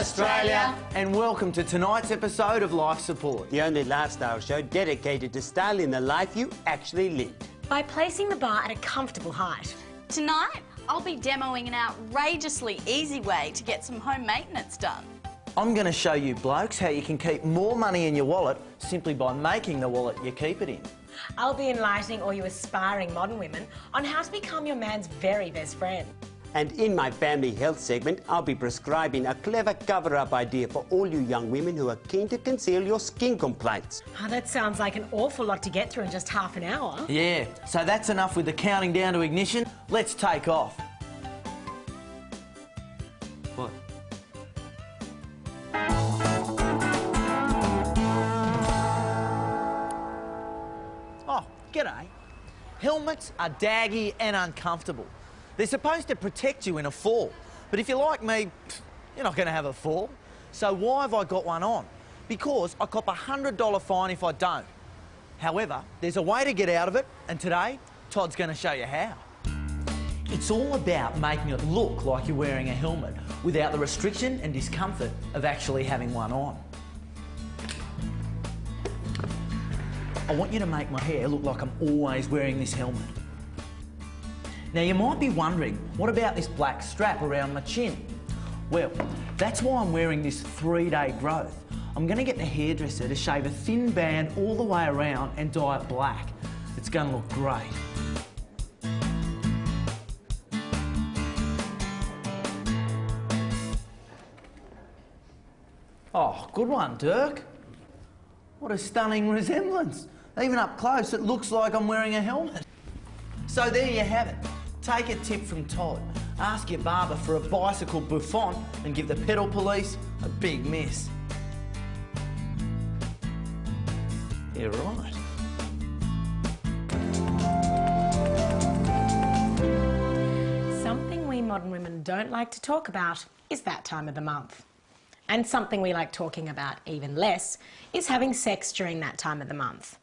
Australia, and welcome to tonight's episode of Life Support. The only lifestyle show dedicated to styling the life you actually live. By placing the bar at a comfortable height. Tonight, I'll be demoing an outrageously easy way to get some home maintenance done. I'm going to show you blokes how you can keep more money in your wallet simply by making the wallet you keep it in. I'll be enlightening all you aspiring modern women on how to become your man's very best friend. And in my family health segment, I'll be prescribing a clever cover-up idea for all you young women who are keen to conceal your skin complaints. Oh, that sounds like an awful lot to get through in just half an hour. Yeah, so that's enough with the counting down to ignition. Let's take off. What? Oh, g'day. Helmets are daggy and uncomfortable. They're supposed to protect you in a fall. But if you're like me, you're not going to have a fall. So why have I got one on? Because I cop a $100 fine if I don't. However, there's a way to get out of it, and today, Todd's going to show you how. It's all about making it look like you're wearing a helmet without the restriction and discomfort of actually having one on. I want you to make my hair look like I'm always wearing this helmet. Now you might be wondering, what about this black strap around my chin? Well, that's why I'm wearing this 3-day growth. I'm going to get the hairdresser to shave a thin band all the way around and dye it black. It's going to look great. Oh, good one, Dirk. What a stunning resemblance. Even up close, it looks like I'm wearing a helmet. So there you have it. Take a tip from Todd. Ask your barber for a bicycle bouffant and give the pedal police a big miss. Yeah, right. Something we modern women don't like to talk about is that time of the month. And something we like talking about even less is having sex during that time of the month.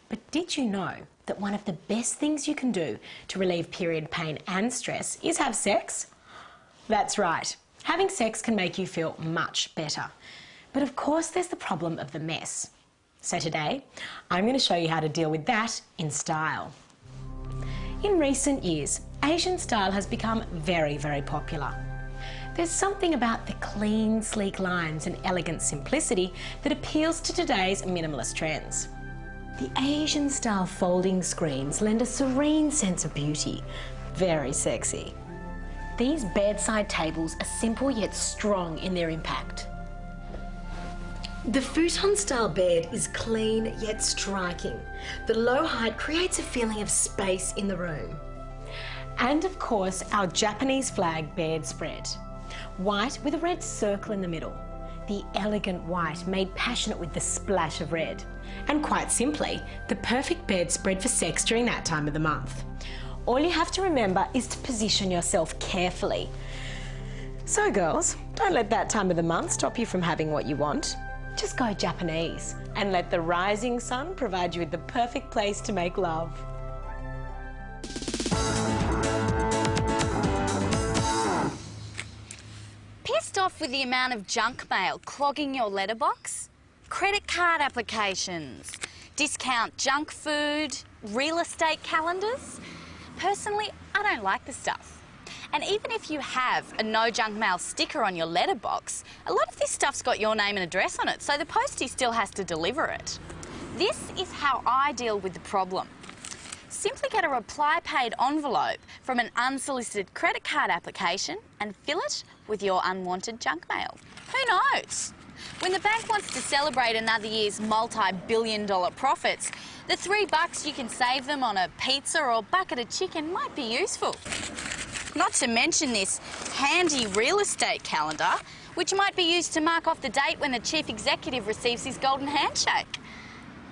But did you know that one of the best things you can do to relieve period pain and stress is have sex? That's right. Having sex can make you feel much better. But of course there's the problem of the mess. So today, I'm going to show you how to deal with that in style. In recent years, Asian style has become very, very popular. There's something about the clean, sleek lines and elegant simplicity that appeals to today's minimalist trends. The Asian style folding screens lend a serene sense of beauty. Very sexy. These bedside tables are simple yet strong in their impact. The futon style bed is clean yet striking. The low height creates a feeling of space in the room. And of course, our Japanese flag bedspread. White with a red circle in the middle. The elegant white made passionate with the splash of red. And quite simply, the perfect bedspread for sex during that time of the month. All you have to remember is to position yourself carefully. So girls, don't let that time of the month stop you from having what you want. Just go Japanese and let the rising sun provide you with the perfect place to make love. Pissed off with the amount of junk mail clogging your letterbox? Credit card applications, discount junk food, real estate calendars? Personally, I don't like the stuff. And even if you have a no junk mail sticker on your letterbox, a lot of this stuff's got your name and address on it, so the postie still has to deliver it. This is how I deal with the problem. Simply get a reply paid envelope from an unsolicited credit card application and fill it with your unwanted junk mail. Who knows? When the bank wants to celebrate another year's multi-billion-dollar profits, the $3 you can save them on a pizza or bucket of chicken might be useful. Not to mention this handy real estate calendar, which might be used to mark off the date when the chief executive receives his golden handshake.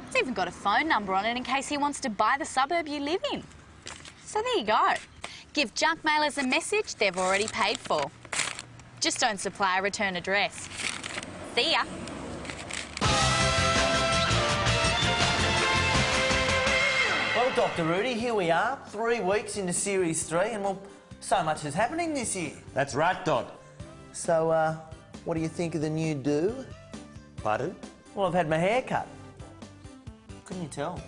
It's even got a phone number on it in case he wants to buy the suburb you live in. So there you go. Give junk mailers a message they've already paid for. Just don't supply a return address. See ya. Well, Dr. Rudy, here we are, 3 weeks into Series 3, and well, so much is happening this year. That's right, Todd. So, what do you think of the new do? Pardon? Well, I've had my hair cut. Couldn't you tell?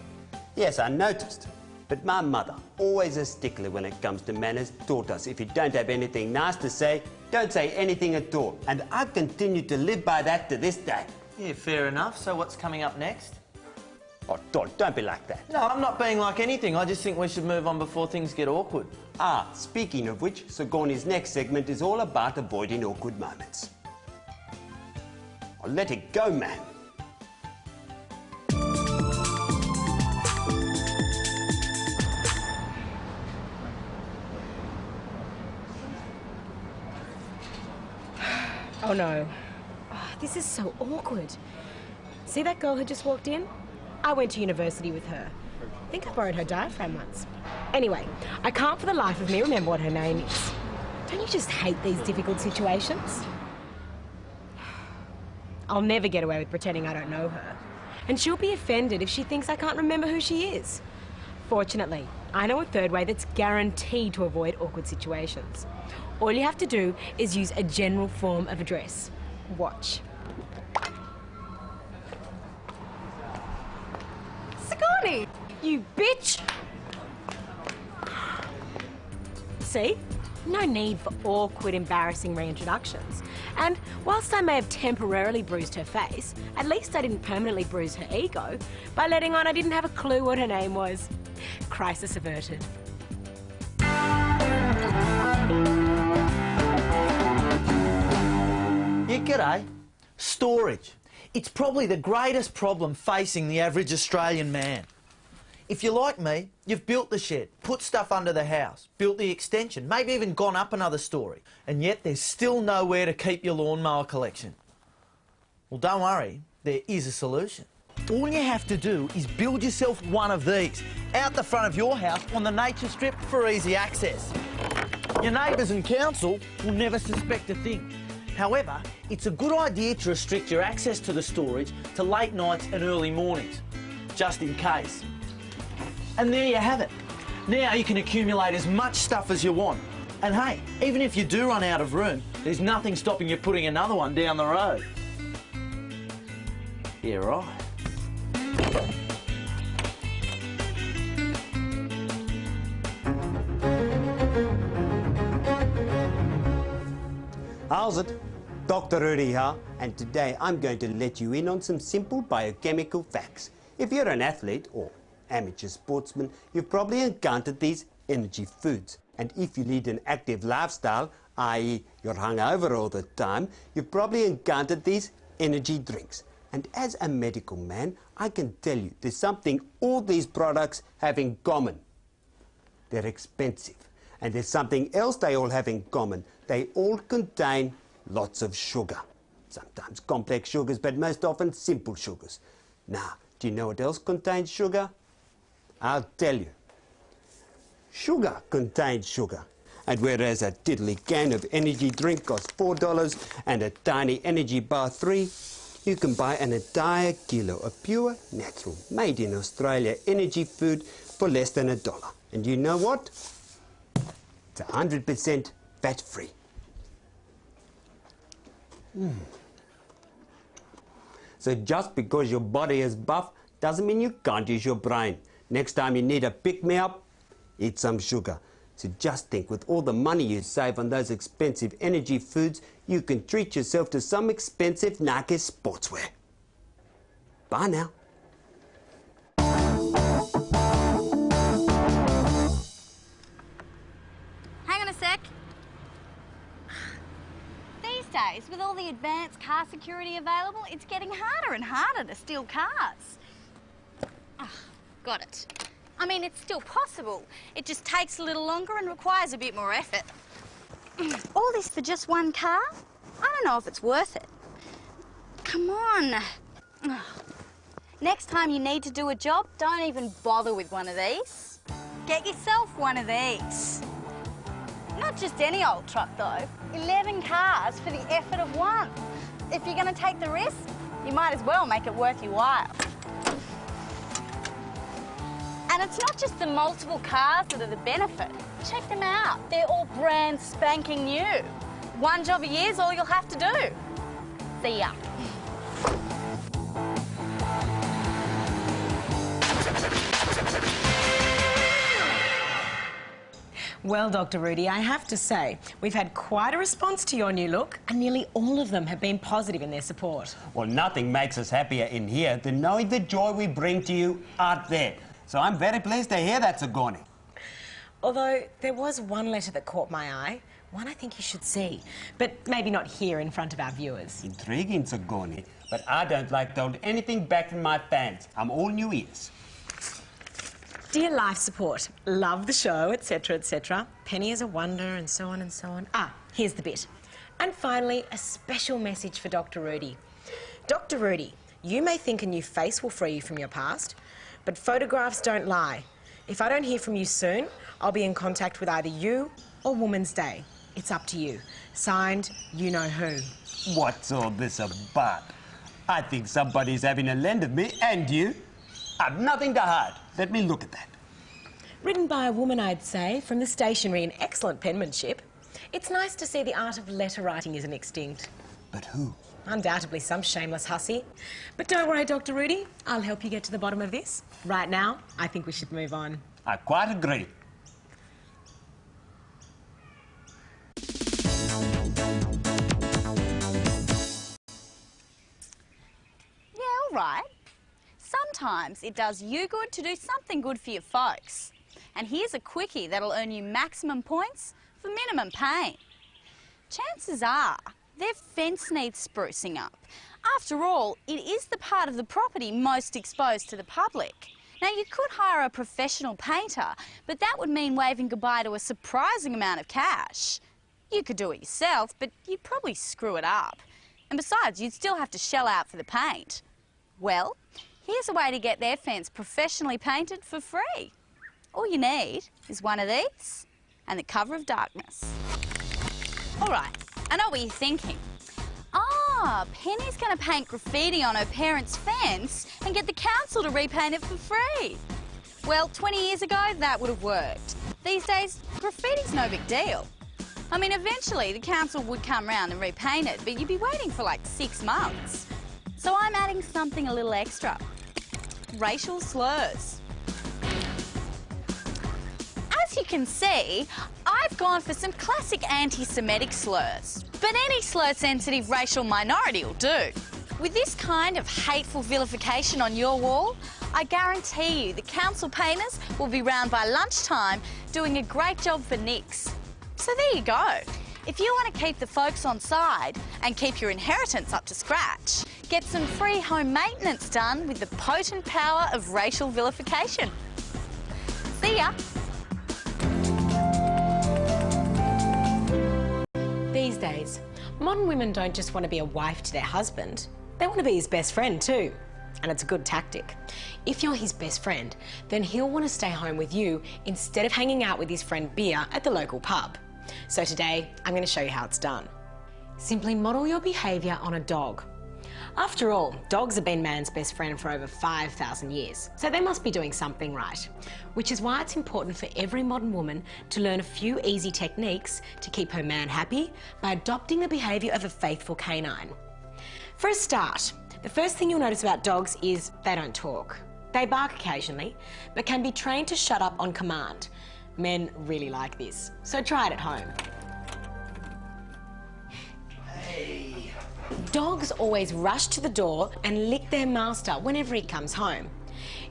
Yes, I noticed. But my mother, always a stickler when it comes to manners, taught us if you don't have anything nice to say, don't say anything at all. And I continue to live by that to this day. Yeah, fair enough. So what's coming up next? Oh, Todd, don't be like that. No, I'm not being like anything. I just think we should move on before things get awkward. Ah, speaking of which, Sigourney's next segment is all about avoiding awkward moments. Oh, let it go, man. Oh no. Oh, this is so awkward. See that girl who just walked in? I went to university with her. I think I borrowed her diaphragm once. Anyway, I can't for the life of me remember what her name is. Don't you just hate these difficult situations? I'll never get away with pretending I don't know her. And she'll be offended if she thinks I can't remember who she is. Fortunately, I know a third way that's guaranteed to avoid awkward situations. All you have to do is use a general form of address. Watch. Sigourney! You bitch! See? No need for awkward, embarrassing reintroductions. And whilst I may have temporarily bruised her face, at least I didn't permanently bruise her ego by letting on I didn't have a clue what her name was. Crisis averted. Yeah, g'day. Storage. It's probably the greatest problem facing the average Australian man. If you're like me, you've built the shed, put stuff under the house, built the extension, maybe even gone up another storey, and yet there's still nowhere to keep your lawnmower collection. Well, don't worry, there is a solution. All you have to do is build yourself one of these out the front of your house on the nature strip for easy access. Your neighbours and council will never suspect a thing. However, it's a good idea to restrict your access to the storage to late nights and early mornings, just in case. And there you have it. Now you can accumulate as much stuff as you want. And hey, even if you do run out of room, there's nothing stopping you putting another one down the road. Yeah, right. How's it? Dr. Rudy here, and today I'm going to let you in on some simple biochemical facts. If you're an athlete or amateur sportsman, you've probably encountered these energy foods. And if you lead an active lifestyle, i.e. you're hungover all the time, you've probably encountered these energy drinks. And as a medical man, I can tell you there's something all these products have in common. They're expensive. And there's something else they all have in common. They all contain lots of sugar. Sometimes complex sugars, but most often simple sugars. Now, do you know what else contains sugar? I'll tell you. Sugar contains sugar. And whereas a tiddly can of energy drink costs $4 and a tiny energy bar $3, you can buy an entire kilo of pure, natural, made in Australia energy food for less than $1. And you know what? It's 100% fat-free. So just because your body is buff doesn't mean you can't use your brain. Next time you need a pick-me-up, eat some sugar. So just think, with all the money you save on those expensive energy foods, you can treat yourself to some expensive Nike sportswear. Bye now. Hang on a sec. These days, with all the advanced car security available, it's getting harder and harder to steal cars. Oh, got it. I mean, it's still possible. It just takes a little longer and requires a bit more effort. All this for just one car? I don't know if it's worth it. Come on. Next time you need to do a job, don't even bother with one of these. Get yourself one of these. Not just any old truck, though. 11 cars for the effort of one. If you're going to take the risk, you might as well make it worth your while. And it's not just the multiple cars that are the benefit. Check them out. They're all brand spanking new. One job a year is all you'll have to do. See ya. Well, Dr. Rudy, I have to say, we've had quite a response to your new look, and nearly all of them have been positive in their support. Well, nothing makes us happier in here than knowing the joy we bring to you out there. So I'm very pleased to hear that, Sigourney. Although there was one letter that caught my eye, one I think you should see, but maybe not here in front of our viewers. Intriguing, Sigourney. But I don't like to hold anything back from my fans. I'm all new ears. Dear Life Support, love the show, etc, etc. Penny is a wonder, and so on and so on. Ah, here's the bit. And finally, a special message for Dr. Rudy. Dr. Rudy, you may think a new face will free you from your past, but photographs don't lie. If I don't hear from you soon, I'll be in contact with either you or Woman's Day. It's up to you. Signed, you know who. What's all this about? I think somebody's having a lend of me and you. I've nothing to hide. Let me look at that. Written by a woman, I'd say, from the stationery in excellent penmanship. It's nice to see the art of letter writing isn't extinct. But who? Undoubtedly some shameless hussy. But don't worry, Dr. Rudy. I'll help you get to the bottom of this. Right now, I think we should move on. I quite agree. Yeah, all right. Sometimes it does you good to do something good for your folks. And here's a quickie that'll earn you maximum points for minimum pain. Chances are their fence needs sprucing up. After all, it is the part of the property most exposed to the public. Now, you could hire a professional painter, but that would mean waving goodbye to a surprising amount of cash. You could do it yourself, but you'd probably screw it up. And besides, you'd still have to shell out for the paint. Well, here's a way to get their fence professionally painted for free. All you need is one of these and the cover of darkness. All right, I know what you're thinking. Ah, Penny's going to paint graffiti on her parents' fence and get the council to repaint it for free. Well, 20 years ago, that would have worked. These days, graffiti's no big deal. I mean, eventually the council would come round and repaint it, but you'd be waiting for like 6 months. So I'm adding something a little extra. Racial slurs. As you can see, I've gone for some classic anti-Semitic slurs. But any slur-sensitive racial minority will do. With this kind of hateful vilification on your wall, I guarantee you the council painters will be round by lunchtime doing a great job for nicks. So there you go. If you want to keep the folks on side and keep your inheritance up to scratch, get some free home maintenance done with the potent power of racial vilification. See ya. These days, modern women don't just want to be a wife to their husband, they want to be his best friend too. And it's a good tactic. If you're his best friend, then he'll want to stay home with you instead of hanging out with his friend Beer at the local pub. So today, I'm going to show you how it's done. Simply model your behaviour on a dog. After all, dogs have been man's best friend for over 5,000 years, so they must be doing something right. Which is why it's important for every modern woman to learn a few easy techniques to keep her man happy by adopting the behaviour of a faithful canine. For a start, the first thing you'll notice about dogs is they don't talk. They bark occasionally, but can be trained to shut up on command. Men really like this, so try it at home. Hey. Dogs always rush to the door and lick their master whenever he comes home.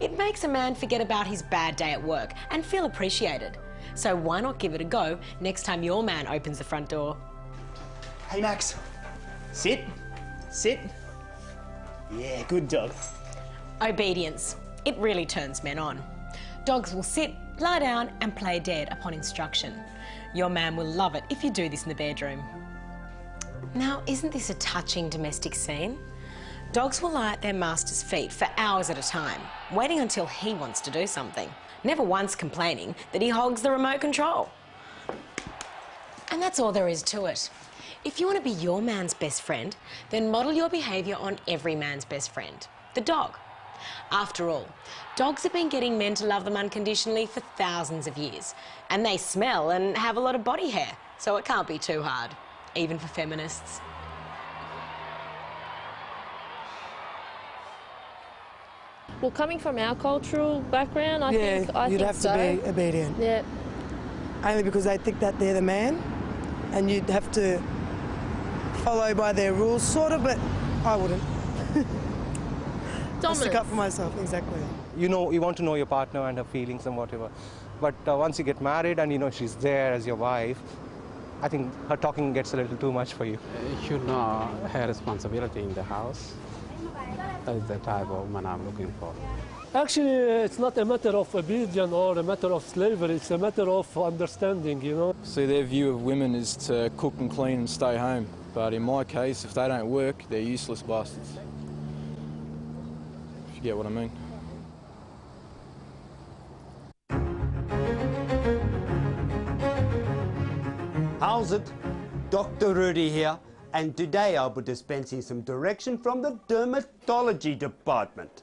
It makes a man forget about his bad day at work and feel appreciated. So why not give it a go next time your man opens the front door? Hey, Max. Sit. Sit. Yeah, good dog. Obedience. It really turns men on. Dogs will sit, lie down and play dead upon instruction. Your man will love it if you do this in the bedroom. Now, isn't this a touching domestic scene? Dogs will lie at their master's feet for hours at a time, waiting until he wants to do something, never once complaining that he hogs the remote control. And that's all there is to it. If you want to be your man's best friend, then model your behaviour on every man's best friend, the dog. After all, dogs have been getting men to love them unconditionally for thousands of years, and they smell and have a lot of body hair, so it can't be too hard, even for feminists. Well, coming from our cultural background, I think you'd have to be obedient. Yeah. Only because they think that they're the man, and you'd have to follow by their rules, sort of, but I wouldn't. I stick up for myself, exactly. You know, you want to know your partner and her feelings and whatever. But once you get married and you know she's there as your wife, I think her talking gets a little too much for you. You know her responsibility in the house. That is the type of woman I'm looking for. Actually, it's not a matter of obedience or a matter of slavery. It's a matter of understanding, you know. See, their view of women is to cook and clean and stay home. But in my case, if they don't work, they're useless bastards. If you get what I mean. How's it? Dr. Rudy here, and today I'll be dispensing some direction from the dermatology department.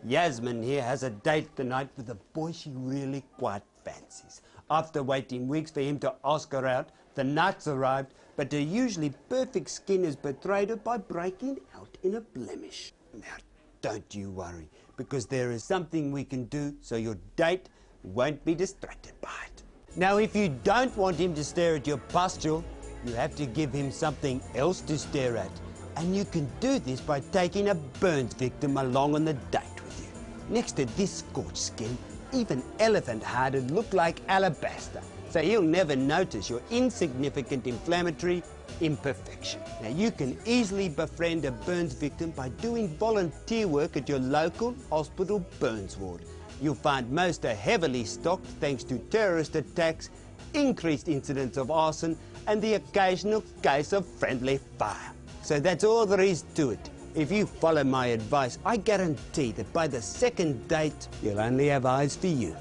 Yasmin here has a date tonight with a boy she really quite fancies. After waiting weeks for him to ask her out, the night's arrived, but her usually perfect skin has betrayed her by breaking out in a blemish. Now, don't you worry, because there is something we can do so your date won't be distracted by it. Now, if you don't want him to stare at your pustule, you have to give him something else to stare at. And you can do this by taking a burns victim along on the date with you. Next to this scorched skin, even elephant hide look like alabaster, so he'll never notice your insignificant inflammatory imperfection. Now, you can easily befriend a burns victim by doing volunteer work at your local hospital burns ward. You'll find most are heavily stocked thanks to terrorist attacks, increased incidents of arson, and the occasional case of friendly fire. So that's all there is to it. If you follow my advice, I guarantee that by the second date, you'll only have eyes for you.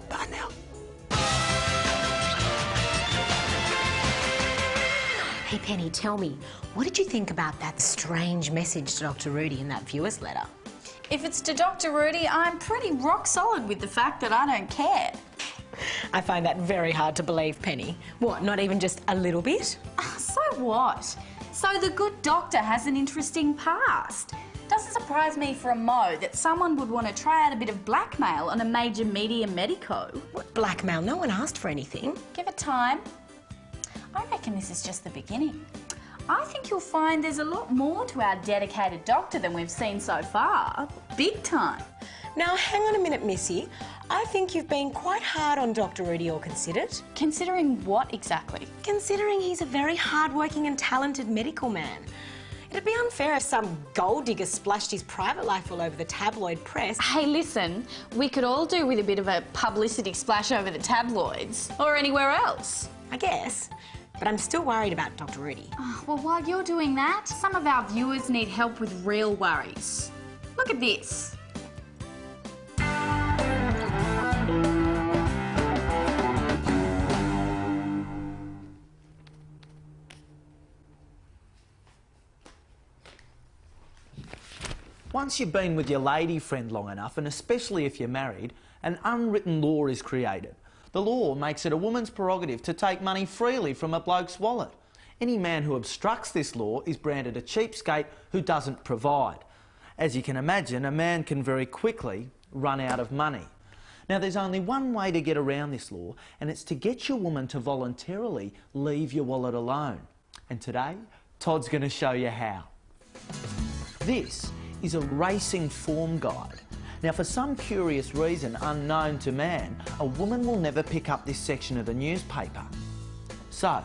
Bye now. Hey Penny, tell me, what did you think about that strange message to Dr. Rudy in that viewer's letter? If it's to Dr. Rudy, I'm pretty rock solid with the fact that I don't care. I find that very hard to believe, Penny. What, not even just a little bit? So what? So the good doctor has an interesting past. Doesn't surprise me for a mo that someone would want to try out a bit of blackmail on a major media medico. What blackmail? No one asked for anything. Give it time. I reckon this is just the beginning. I think you'll find there's a lot more to our dedicated doctor than we've seen so far. Big time. Now, hang on a minute, Missy. I think you've been quite hard on Dr. Rudy, all considered. Considering what exactly? Considering he's a very hard-working and talented medical man. It'd be unfair if some gold digger splashed his private life all over the tabloid press. Hey, listen, we could all do with a bit of a publicity splash over the tabloids. Or anywhere else. I guess. But I'm still worried about Dr. Rudy. Oh, well, while you're doing that, some of our viewers need help with real worries. Look at this. Once you've been with your lady friend long enough, and especially if you're married, an unwritten law is created. The law makes it a woman's prerogative to take money freely from a bloke's wallet. Any man who obstructs this law is branded a cheapskate who doesn't provide. As you can imagine, a man can very quickly run out of money. Now, there's only one way to get around this law, and it's to get your woman to voluntarily leave your wallet alone. And today, Todd's going to show you how. This is a racing form guide. Now, for some curious reason unknown to man, a woman will never pick up this section of the newspaper. So,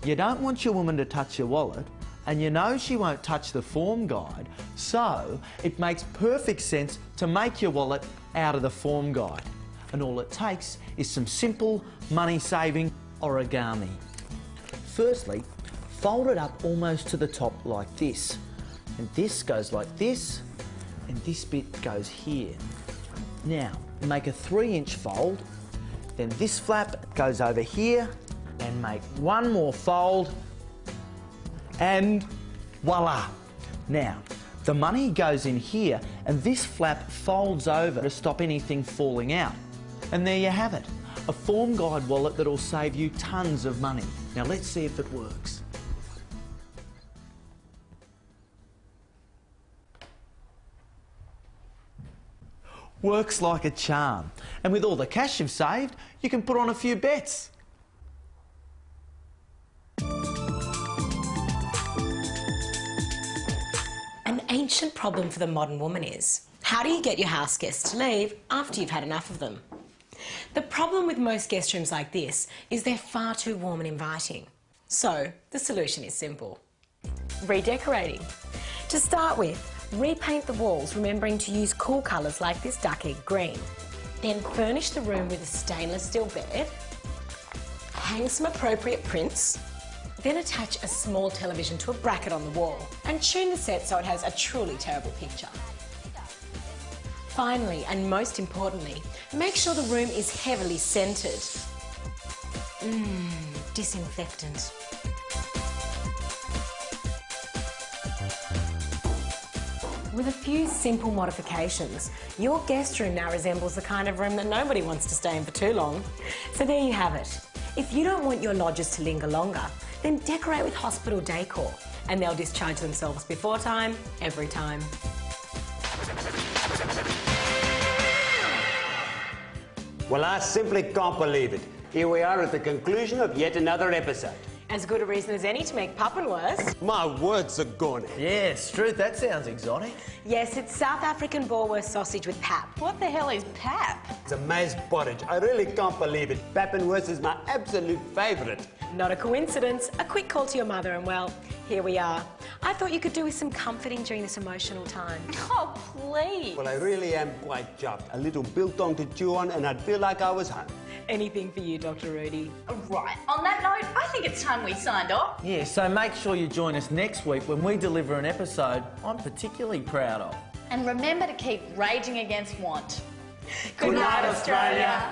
you don't want your woman to touch your wallet, and you know she won't touch the form guide, so it makes perfect sense to make your wallet out of the form guide. And all it takes is some simple, money-saving origami. Firstly, fold it up almost to the top like this. And this goes like this, and this bit goes here. Now, make a 3-inch fold, then this flap goes over here, and make one more fold, and voila! Now, the money goes in here, and this flap folds over to stop anything falling out. And there you have it, a form guide wallet that'll save you tons of money. Now let's see if it works. Works like a charm. And with all the cash you've saved, you can put on a few bets. An ancient problem for the modern woman is, how do you get your house guests to leave after you've had enough of them? The problem with most guest rooms like this is they're far too warm and inviting. So, the solution is simple. Redecorating. To start with, repaint the walls, remembering to use cool colours like this duck egg green. Then furnish the room with a stainless steel bed, hang some appropriate prints, then attach a small television to a bracket on the wall and tune the set so it has a truly terrible picture. Finally, and most importantly, make sure the room is heavily scented. disinfectant. With a few simple modifications, your guest room now resembles the kind of room that nobody wants to stay in for too long. So there you have it. If you don't want your lodgers to linger longer, then decorate with hospital decor and they'll discharge themselves before time, every time. Well, I simply can't believe it. Here we are at the conclusion of yet another episode. As good a reason as any to make puppin worse. My words are gone. Yeah, Struth, that sounds exotic. Yes, it's South African boerewors sausage with pap. What the hell is pap? It's a maize porridge. I really can't believe it. Pappenwurst is my absolute favourite. Not a coincidence. A quick call to your mother and, well, here we are. I thought you could do with some comforting during this emotional time. Oh, please. Well, I really am quite chuffed. A little biltong to chew on and I'd feel like I was home. Anything for you, Dr. Rudy. Right, on that note, I think it's time we signed off. Yeah, so make sure you join us next week when we deliver an episode I'm particularly proud of. And remember to keep raging against want. Good night, Australia.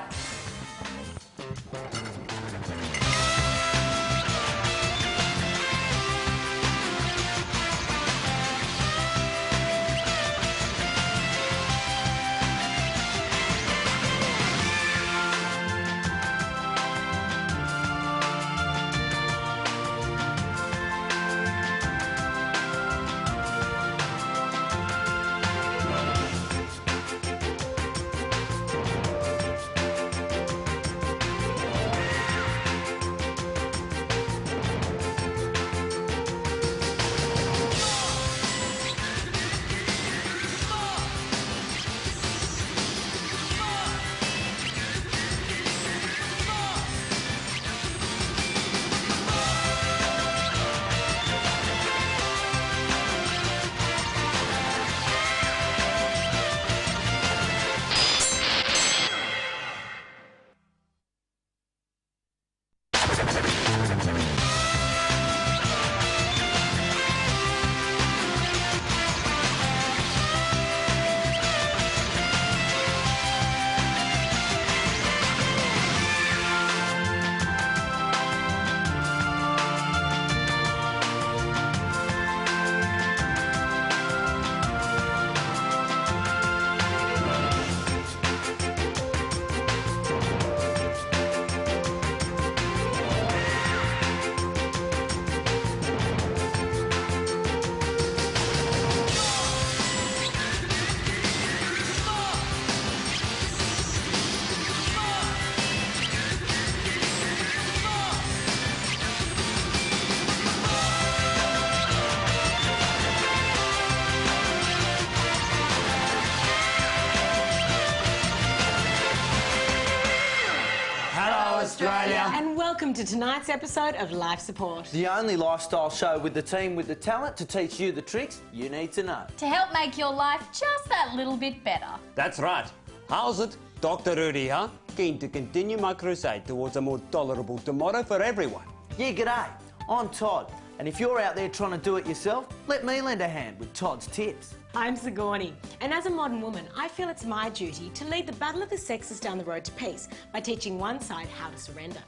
And welcome to tonight's episode of Life Support. The only lifestyle show with the team with the talent to teach you the tricks you need to know. To help make your life just that little bit better. That's right. How's it, Dr. Rudy, huh? Keen to continue my crusade towards a more tolerable tomorrow for everyone. Yeah, g'day. I'm Todd. And if you're out there trying to do it yourself, let me lend a hand with Todd's tips. I'm Sigourney, and as a modern woman, I feel it's my duty to lead the battle of the sexes down the road to peace by teaching one side how to surrender.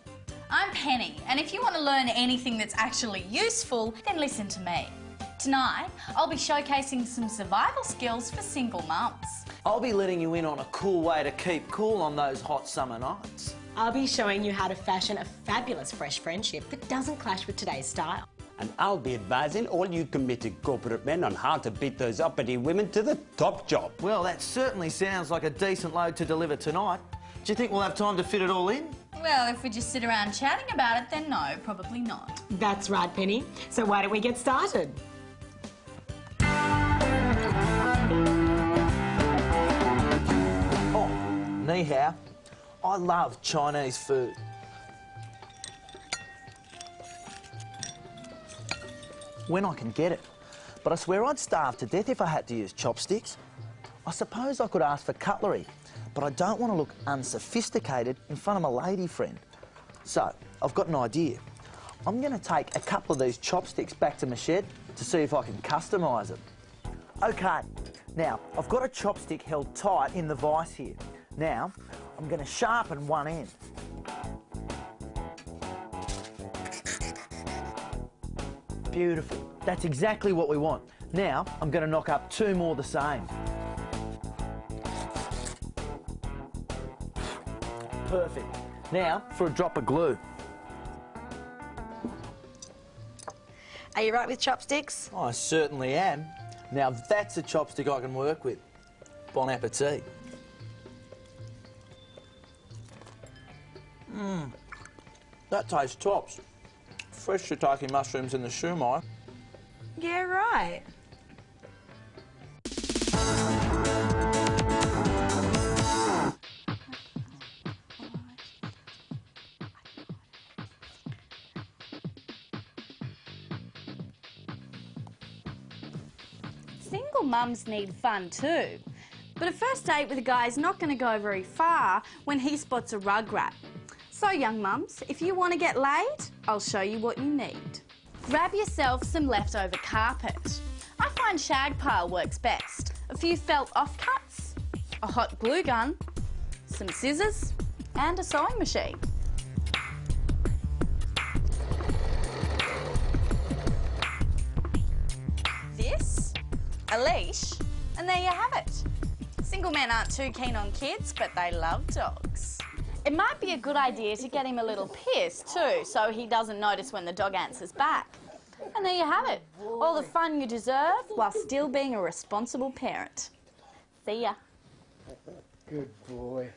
I'm Penny, and if you want to learn anything that's actually useful, then listen to me. Tonight, I'll be showcasing some survival skills for single mums. I'll be letting you in on a cool way to keep cool on those hot summer nights. I'll be showing you how to fashion a fabulous fresh friendship that doesn't clash with today's style. And I'll be advising all you committed corporate men on how to beat those uppity women to the top job. Well, that certainly sounds like a decent load to deliver tonight. Do you think we'll have time to fit it all in? Well, if we just sit around chatting about it, then no, probably not. That's right, Penny. So why don't we get started? Oh, ni hao. I love Chinese food. When I can get it. But I swear I'd starve to death if I had to use chopsticks. I suppose I could ask for cutlery, but I don't want to look unsophisticated in front of my lady friend. So, I've got an idea. I'm going to take a couple of these chopsticks back to my shed to see if I can customise them. OK, now, I've got a chopstick held tight in the vise here. Now, I'm going to sharpen one end. Beautiful. That's exactly what we want. Now, I'm going to knock up 2 more the same. Perfect. Now, for a drop of glue. Are you right with chopsticks? I certainly am. Now, that's a chopstick I can work with. Bon appetit. That tastes tops. Fresh shiitake mushrooms in the shumai. Yeah, right. Single mums need fun too. But a first date with a guy is not going to go very far when he spots a rugrat. So, young mums, if you want to get laid, I'll show you what you need. Grab yourself some leftover carpet. I find shag pile works best. A few felt offcuts, a hot glue gun, some scissors, and a sewing machine. This, a leash, and there you have it. Single men aren't too keen on kids, but they love dogs. It might be a good idea to get him a little piss too, so he doesn't notice when the dog answers back. And there you have it. All the fun you deserve while still being a responsible parent. See ya. Good boy.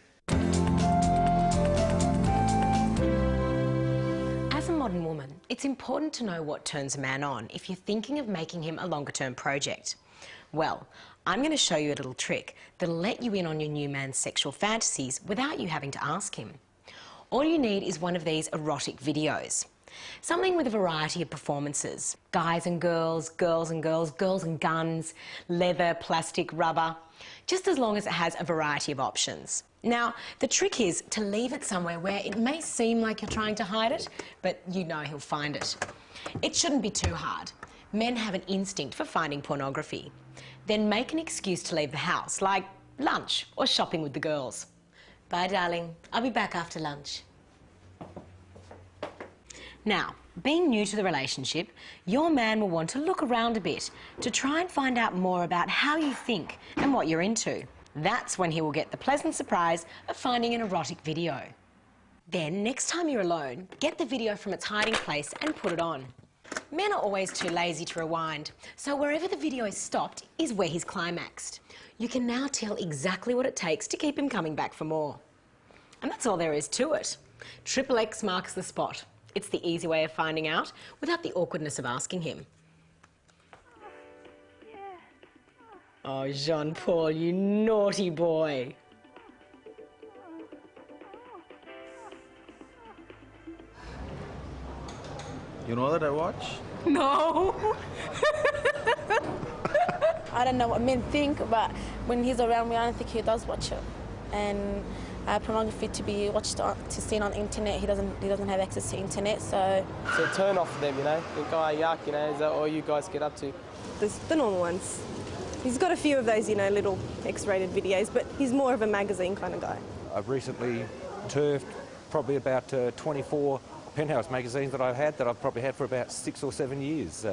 As a modern woman, it's important to know what turns a man on if you're thinking of making him a longer-term project. Well, I'm going to show you a little trick that'll let you in on your new man's sexual fantasies without you having to ask him. All you need is one of these erotic videos. Something with a variety of performances. Guys and girls, girls and girls, girls and guns, leather, plastic, rubber. Just as long as it has a variety of options. Now, the trick is to leave it somewhere where it may seem like you're trying to hide it, but you know he'll find it. It shouldn't be too hard. Men have an instinct for finding pornography. Then make an excuse to leave the house, like lunch or shopping with the girls. Bye, darling. I'll be back after lunch. Now, being new to the relationship, your man will want to look around a bit to try and find out more about how you think and what you're into. That's when he will get the pleasant surprise of finding an erotic video. Then, next time you're alone, get the video from its hiding place and put it on. Men are always too lazy to rewind, so wherever the video is stopped is where he's climaxed. You can now tell exactly what it takes to keep him coming back for more. And that's all there is to it. XXX marks the spot. It's the easy way of finding out without the awkwardness of asking him. Oh, Jean-Paul, you naughty boy. You know that I watch? No. I don't know what men think, but when he's around me, I don't think he does watch it. And pornography to be watched to seen on the internet, he doesn't have access to internet, so. It's a turn off for them, you know. Think, oh, yuck, you know, is that all you guys get up to? The normal ones. He's got a few of those, you know, little X-rated videos, but he's more of a magazine kind of guy. I've recently turfed probably about 24 Penthouse magazines that I've had, that I've probably had for about 6 or 7 years.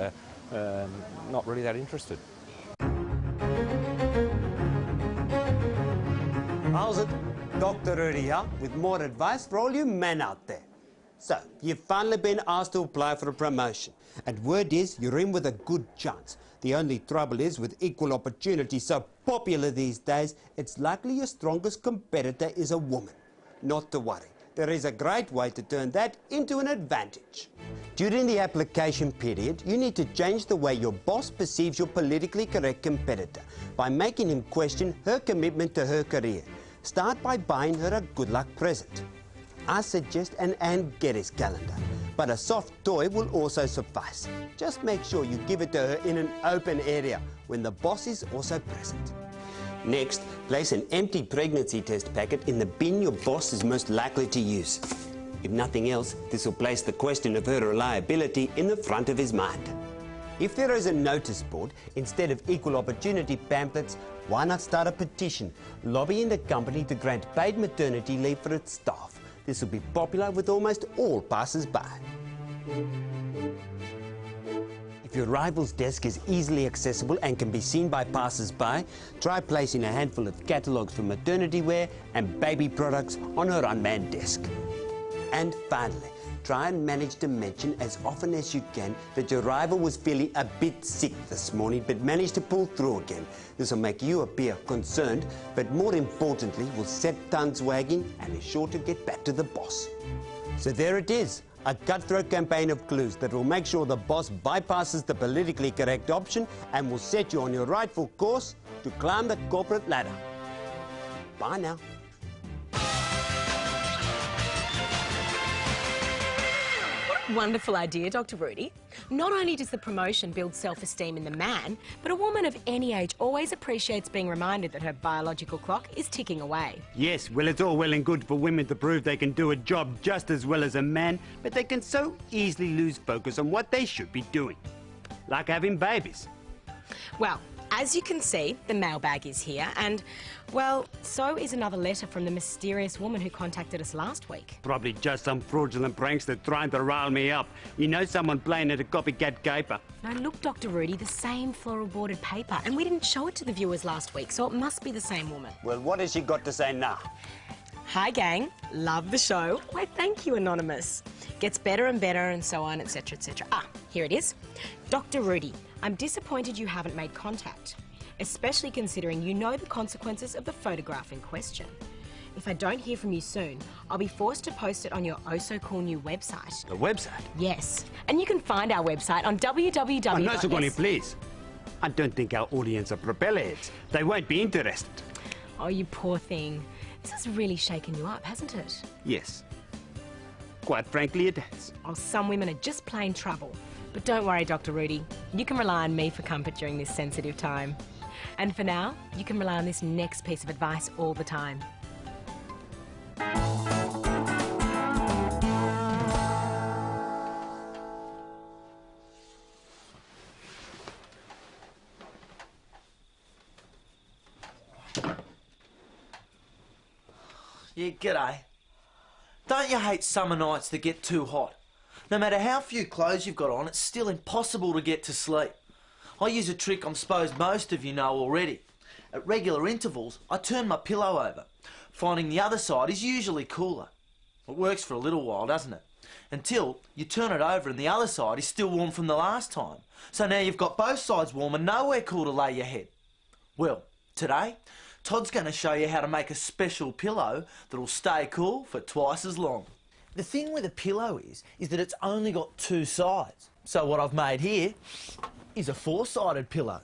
Not really that interested. How's it? Dr. Rudy here with more advice for all you men out there. So, you've finally been asked to apply for a promotion, and word is you're in with a good chance. The only trouble is, with equal opportunity so popular these days, it's likely your strongest competitor is a woman. Not to worry. There is a great way to turn that into an advantage. During the application period, you need to change the way your boss perceives your politically correct competitor by making him question her commitment to her career. Start by buying her a good luck present. I suggest an Ann Geddes calendar, but a soft toy will also suffice. Just make sure you give it to her in an open area when the boss is also present. Next, place an empty pregnancy test packet in the bin your boss is most likely to use. If nothing else, this will place the question of her reliability in the front of his mind. If there is a notice board, instead of equal opportunity pamphlets, why not start a petition lobbying the company to grant paid maternity leave for its staff? This will be popular with almost all passers-by. If your rival's desk is easily accessible and can be seen by passers-by, try placing a handful of catalogues for maternity wear and baby products on her unmanned desk. And finally, try and manage to mention as often as you can that your rival was feeling a bit sick this morning but managed to pull through again. This will make you appear concerned, but more importantly, will set tongues wagging and is sure to get back to the boss. So there it is, a cutthroat campaign of clues that will make sure the boss bypasses the politically correct option and will set you on your rightful course to climb the corporate ladder. Bye now. Wonderful idea, Dr. Rudy. Not only does the promotion build self-esteem in the man, but a woman of any age always appreciates being reminded that her biological clock is ticking away. Yes, well, it's all well and good for women to prove they can do a job just as well as a man, but they can so easily lose focus on what they should be doing. Like having babies. Well, as you can see, the mailbag is here, and, well, so is another letter from the mysterious woman who contacted us last week. Probably just some fraudulent prankster trying to rile me up. You know, someone playing at a copycat caper. Now look, Dr. Rudy, the same floral bordered paper, and we didn't show it to the viewers last week, so it must be the same woman. Well, what has she got to say now? Hi, gang. Love the show. Why, thank you, Anonymous. Gets better and better, and so on, etc., etc. Ah, here it is. Dr. Rudy, I'm disappointed you haven't made contact, especially considering you know the consequences of the photograph in question. If I don't hear from you soon, I'll be forced to post it on your oh-so-cool new website. The website? Yes. And you can find our website on www. Oh, no, Sugoni, please. I don't think our audience are propellerheads. They won't be interested. Oh, you poor thing. This has really shaken you up, hasn't it? Yes. Quite frankly, it has. Oh, some women are just plain trouble. But don't worry, Dr. Rudy. You can rely on me for comfort during this sensitive time. And for now, you can rely on this next piece of advice all the time. Yeah, g'day. Don't you hate summer nights that get too hot? No matter how few clothes you've got on, it's still impossible to get to sleep. I use a trick I'm supposed most of you know already. At regular intervals, I turn my pillow over, finding the other side is usually cooler. It works for a little while, doesn't it? Until you turn it over and the other side is still warm from the last time. So now you've got both sides warm and nowhere cool to lay your head. Well, today, Todd's going to show you how to make a special pillow that'll stay cool for twice as long. The thing with a pillow is that it's only got two sides. So what I've made here is a four-sided pillow.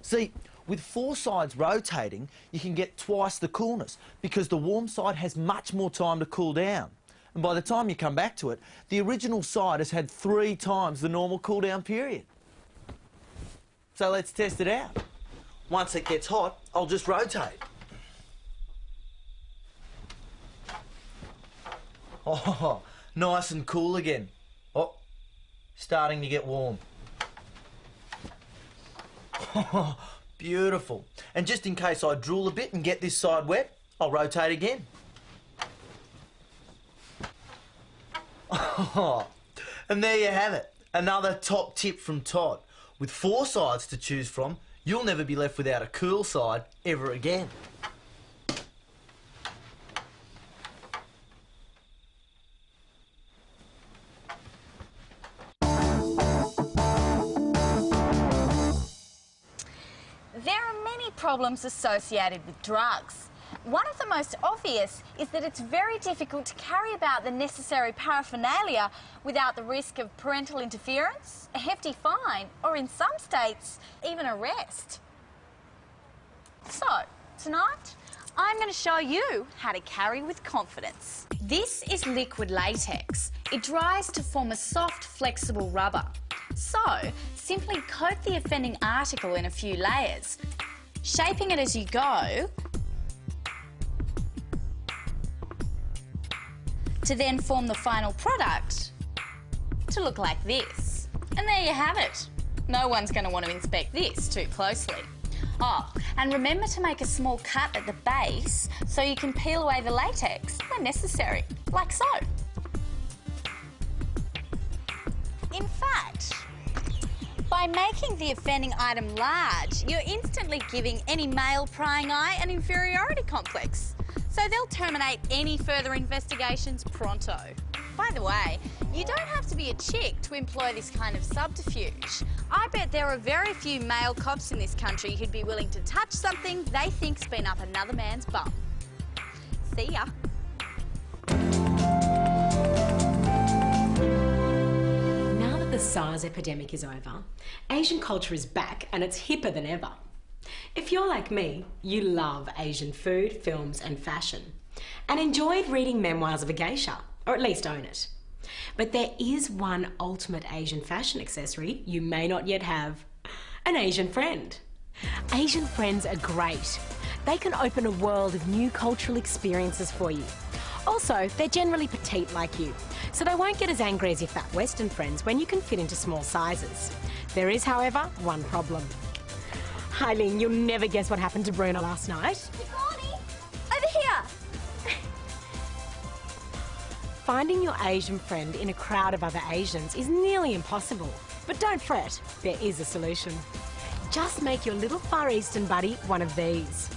See, with four sides rotating, you can get twice the coolness because the warm side has much more time to cool down. And by the time you come back to it, the original side has had 3 times the normal cool down period. So let's test it out. Once it gets hot, I'll just rotate. Oh, nice and cool again. Oh, starting to get warm. Oh, beautiful. And just in case I drool a bit and get this side wet, I'll rotate again. Oh, and there you have it. Another top tip from Todd. With 4 sides to choose from, you'll never be left without a cool side ever again. There are many problems associated with drugs. One of the most obvious is that it's very difficult to carry about the necessary paraphernalia without the risk of parental interference, a hefty fine, or in some states, even arrest. So, tonight, I'm going to show you how to carry with confidence. This is liquid latex. It dries to form a soft, flexible rubber. So, simply coat the offending article in a few layers, shaping it as you go, to then form the final product to look like this. And there you have it. No one's going to want to inspect this too closely. Oh, and remember to make a small cut at the base so you can peel away the latex when necessary, like so. In fact, by By making the offending item large, you're instantly giving any male prying eye an inferiority complex. So they'll terminate any further investigations pronto. By the way, you don't have to be a chick to employ this kind of subterfuge. I bet there are very few male cops in this country who'd be willing to touch something they think's been up another man's bum. See ya. Now that the SARS epidemic is over, Asian culture is back and it's hipper than ever. If you're like me, you love Asian food, films and fashion, and enjoyed reading memoirs of a geisha, or at least own it. But there is one ultimate Asian fashion accessory you may not yet have: an Asian friend. Asian friends are great. They can open a world of new cultural experiences for you. Also, they're generally petite like you, so they won't get as angry as your fat Western friends when you can fit into small sizes. There is, however, one problem. Eileen, you'll never guess what happened to Bruna last night. Sigourney, over here. Finding your Asian friend in a crowd of other Asians is nearly impossible. But don't fret, there is a solution. Just make your little Far Eastern buddy one of these.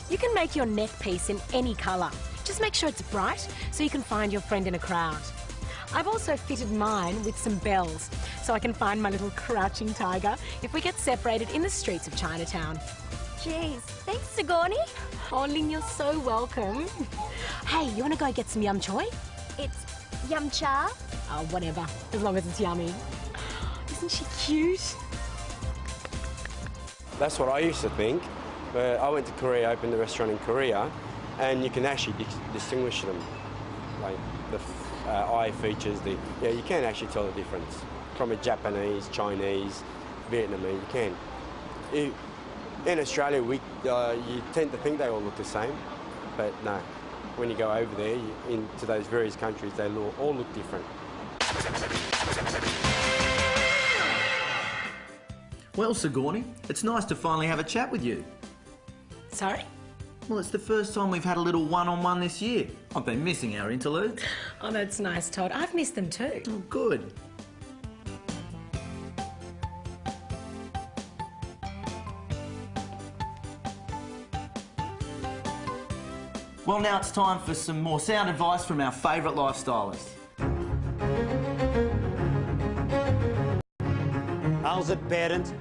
You can make your neck piece in any colour. Just make sure it's bright so you can find your friend in a crowd. I've also fitted mine with some bells so I can find my little crouching tiger if we get separated in the streets of Chinatown. Jeez, thanks, Sigourney. Oh, Lynn, you're so welcome. Hey, you want to go get some yum choy? It's yum cha. Oh, whatever, as long as it's yummy. Isn't she cute? That's what I used to think. But I went to Korea, opened a restaurant in Korea, and you can actually distinguish them. Like the eye features, you can actually tell the difference. From a Japanese, Chinese, Vietnamese, you can. In Australia, you tend to think they all look the same, but no. When you go over there, into those various countries, they all look different. Well, Sigourney, it's nice to finally have a chat with you. Sorry? Well, it's the first time we've had a little one-on-one this year. I've been missing our interludes. Oh, that's nice, Todd. I've missed them too. Oh, good. Well, now it's time for some more sound advice from our favourite lifestylist. How's it, parents?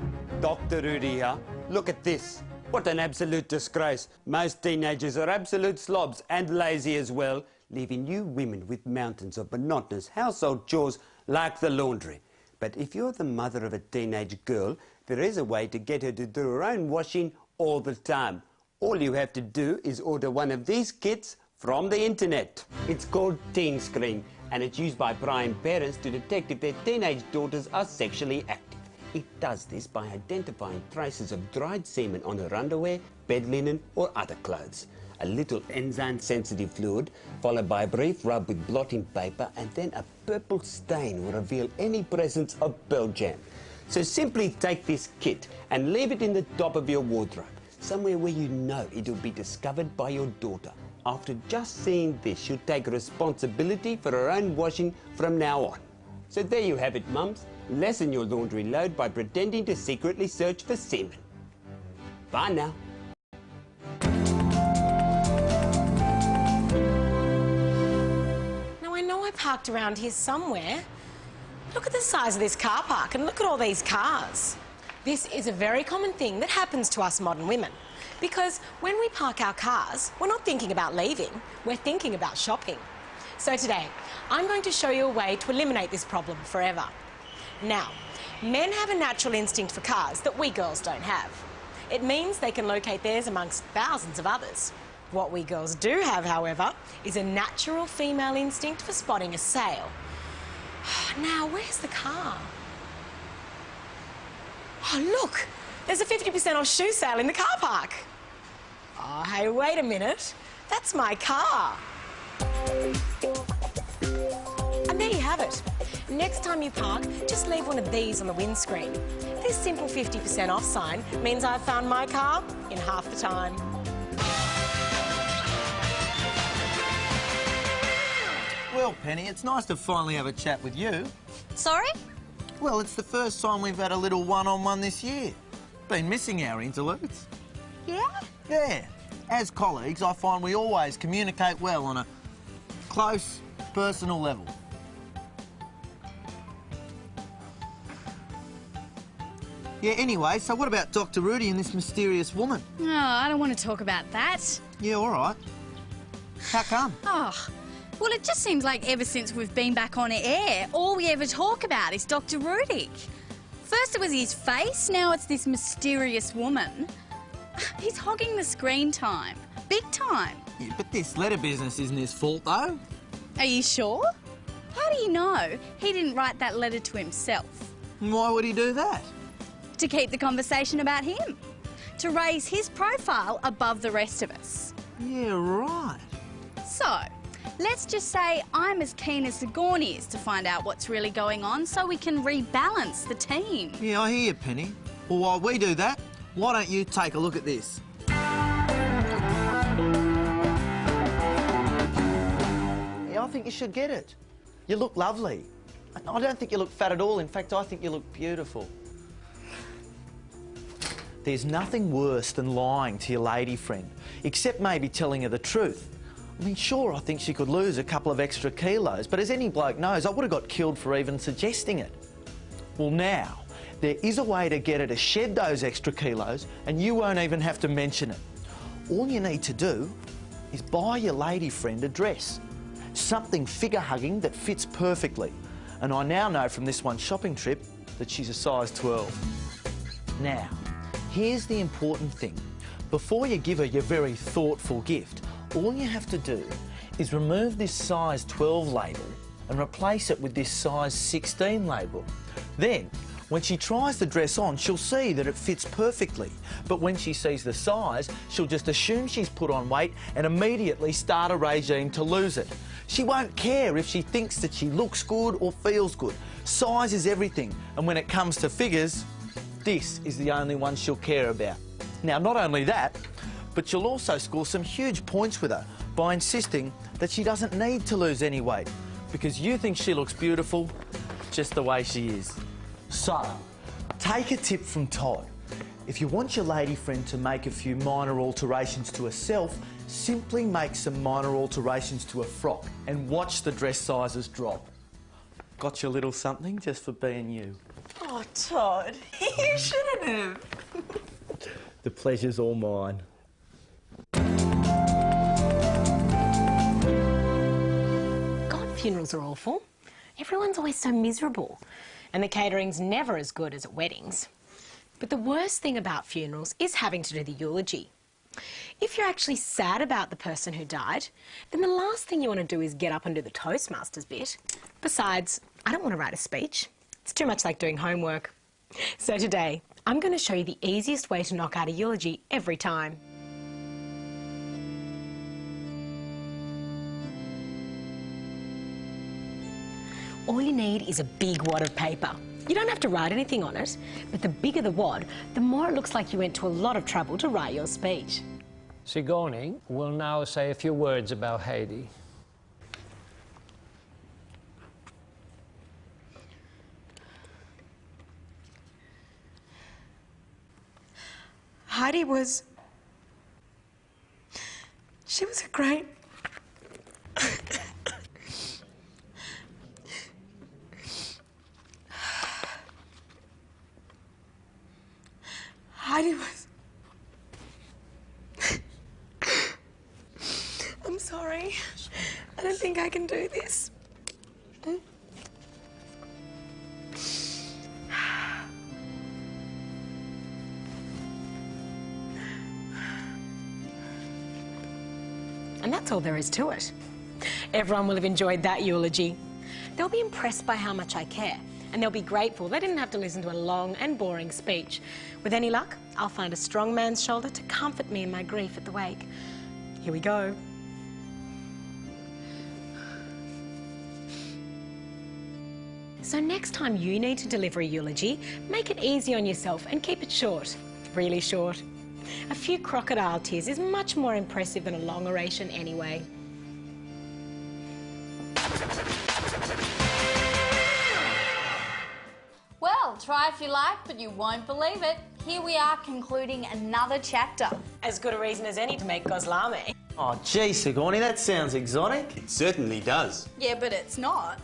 Dr. Rudy here. Look at this. What an absolute disgrace. Most teenagers are absolute slobs and lazy as well, leaving you women with mountains of monotonous household chores like the laundry. But if you're the mother of a teenage girl, there is a way to get her to do her own washing all the time. All you have to do is order one of these kits from the internet. It's called Teen Screen, and it's used by prying parents to detect if their teenage daughters are sexually active. It does this by identifying traces of dried semen on her underwear, bed linen or other clothes. A little enzyme-sensitive fluid, followed by a brief rub with blotting paper, and then a purple stain will reveal any presence of pearl jam. So simply take this kit and leave it in the top of your wardrobe, somewhere where you know it'll be discovered by your daughter. After just seeing this, she'll take responsibility for her own washing from now on. So there you have it, mums. Lessen your laundry load by pretending to secretly search for semen. Bye now. Now, I know I parked around here somewhere. Look at the size of this car park and look at all these cars. This is a very common thing that happens to us modern women. Because when we park our cars, we're not thinking about leaving, we're thinking about shopping. So today, I'm going to show you a way to eliminate this problem forever. Now, men have a natural instinct for cars that we girls don't have. It means they can locate theirs amongst thousands of others. What we girls do have, however, is a natural female instinct for spotting a sale. Now, where's the car? Oh, look! There's a 50% off shoe sale in the car park. Oh, hey, wait a minute. That's my car. And there you have it. Next time you park, just leave one of these on the windscreen. This simple 50% off sign means I've found my car in half the time. Well, Penny, it's nice to finally have a chat with you. Sorry? Well, it's the first time we've had a little one-on-one this year. Been missing our interludes. Yeah? Yeah. As colleagues, I find we always communicate well on a close, personal level. Yeah, anyway, so what about Dr. Rudy and this mysterious woman? Oh, I don't want to talk about that. Yeah, all right. How come? Oh, well, it just seems like ever since we've been back on air, all we ever talk about is Dr. Rudy. First it was his face, now it's this mysterious woman. He's hogging the screen time. Big time. Yeah, but this letter business isn't his fault, though. Are you sure? How do you know he didn't write that letter to himself? Why would he do that? To keep the conversation about him. To raise his profile above the rest of us. Yeah, right. So, let's just say I'm as keen as Sigourney is to find out what's really going on so we can rebalance the team. Yeah, I hear you, Penny. Well, while we do that, why don't you take a look at this? Yeah, I think you should get it. You look lovely. I don't think you look fat at all. In fact, I think you look beautiful. There's nothing worse than lying to your lady friend, except maybe telling her the truth. I mean, sure, I think she could lose a couple of extra kilos, but as any bloke knows, I would have got killed for even suggesting it. Well, now, there is a way to get her to shed those extra kilos, and you won't even have to mention it. All you need to do is buy your lady friend a dress. Something figure-hugging that fits perfectly. And I now know from this one shopping trip that she's a size 12. Now, here's the important thing. Before you give her your very thoughtful gift, all you have to do is remove this size 12 label and replace it with this size 16 label. Then, when she tries the dress on, she'll see that it fits perfectly. But when she sees the size, she'll just assume she's put on weight and immediately start a regime to lose it. She won't care if she thinks that she looks good or feels good. Size is everything, and when it comes to figures, this is the only one she'll care about. Now, not only that, but you'll also score some huge points with her by insisting that she doesn't need to lose any weight because you think she looks beautiful just the way she is. So, take a tip from Todd. If you want your lady friend to make a few minor alterations to herself, simply make some minor alterations to a frock and watch the dress sizes drop. Got you a little something just for being you. Oh, Todd, you shouldn't have. The pleasure's all mine. God, funerals are awful. Everyone's always so miserable. And the catering's never as good as at weddings. But the worst thing about funerals is having to do the eulogy. If you're actually sad about the person who died, then the last thing you want to do is get up and do the Toastmasters bit. Besides, I don't want to write a speech. It's too much like doing homework. So today, I'm going to show you the easiest way to knock out a eulogy every time. All you need is a big wad of paper. You don't have to write anything on it, but the bigger the wad, the more it looks like you went to a lot of trouble to write your speech. Sigourney will now say a few words about Heidi. Heidi was... She was a great... Heidi was... I'm sorry. I don't think I can do this. And that's all there is to it. Everyone will have enjoyed that eulogy. They'll be impressed by how much I care, and they'll be grateful they didn't have to listen to a long and boring speech. With any luck, I'll find a strong man's shoulder to comfort me in my grief at the wake. Here we go. So next time you need to deliver a eulogy, make it easy on yourself and keep it short, really short. A few crocodile tears is much more impressive than a long oration anyway. try if you like, but you won't believe it. Here we are concluding another chapter. As good a reason as any to make gozlami. Oh, gee, Sigourney, that sounds exotic. It certainly does. Yeah, but it's not.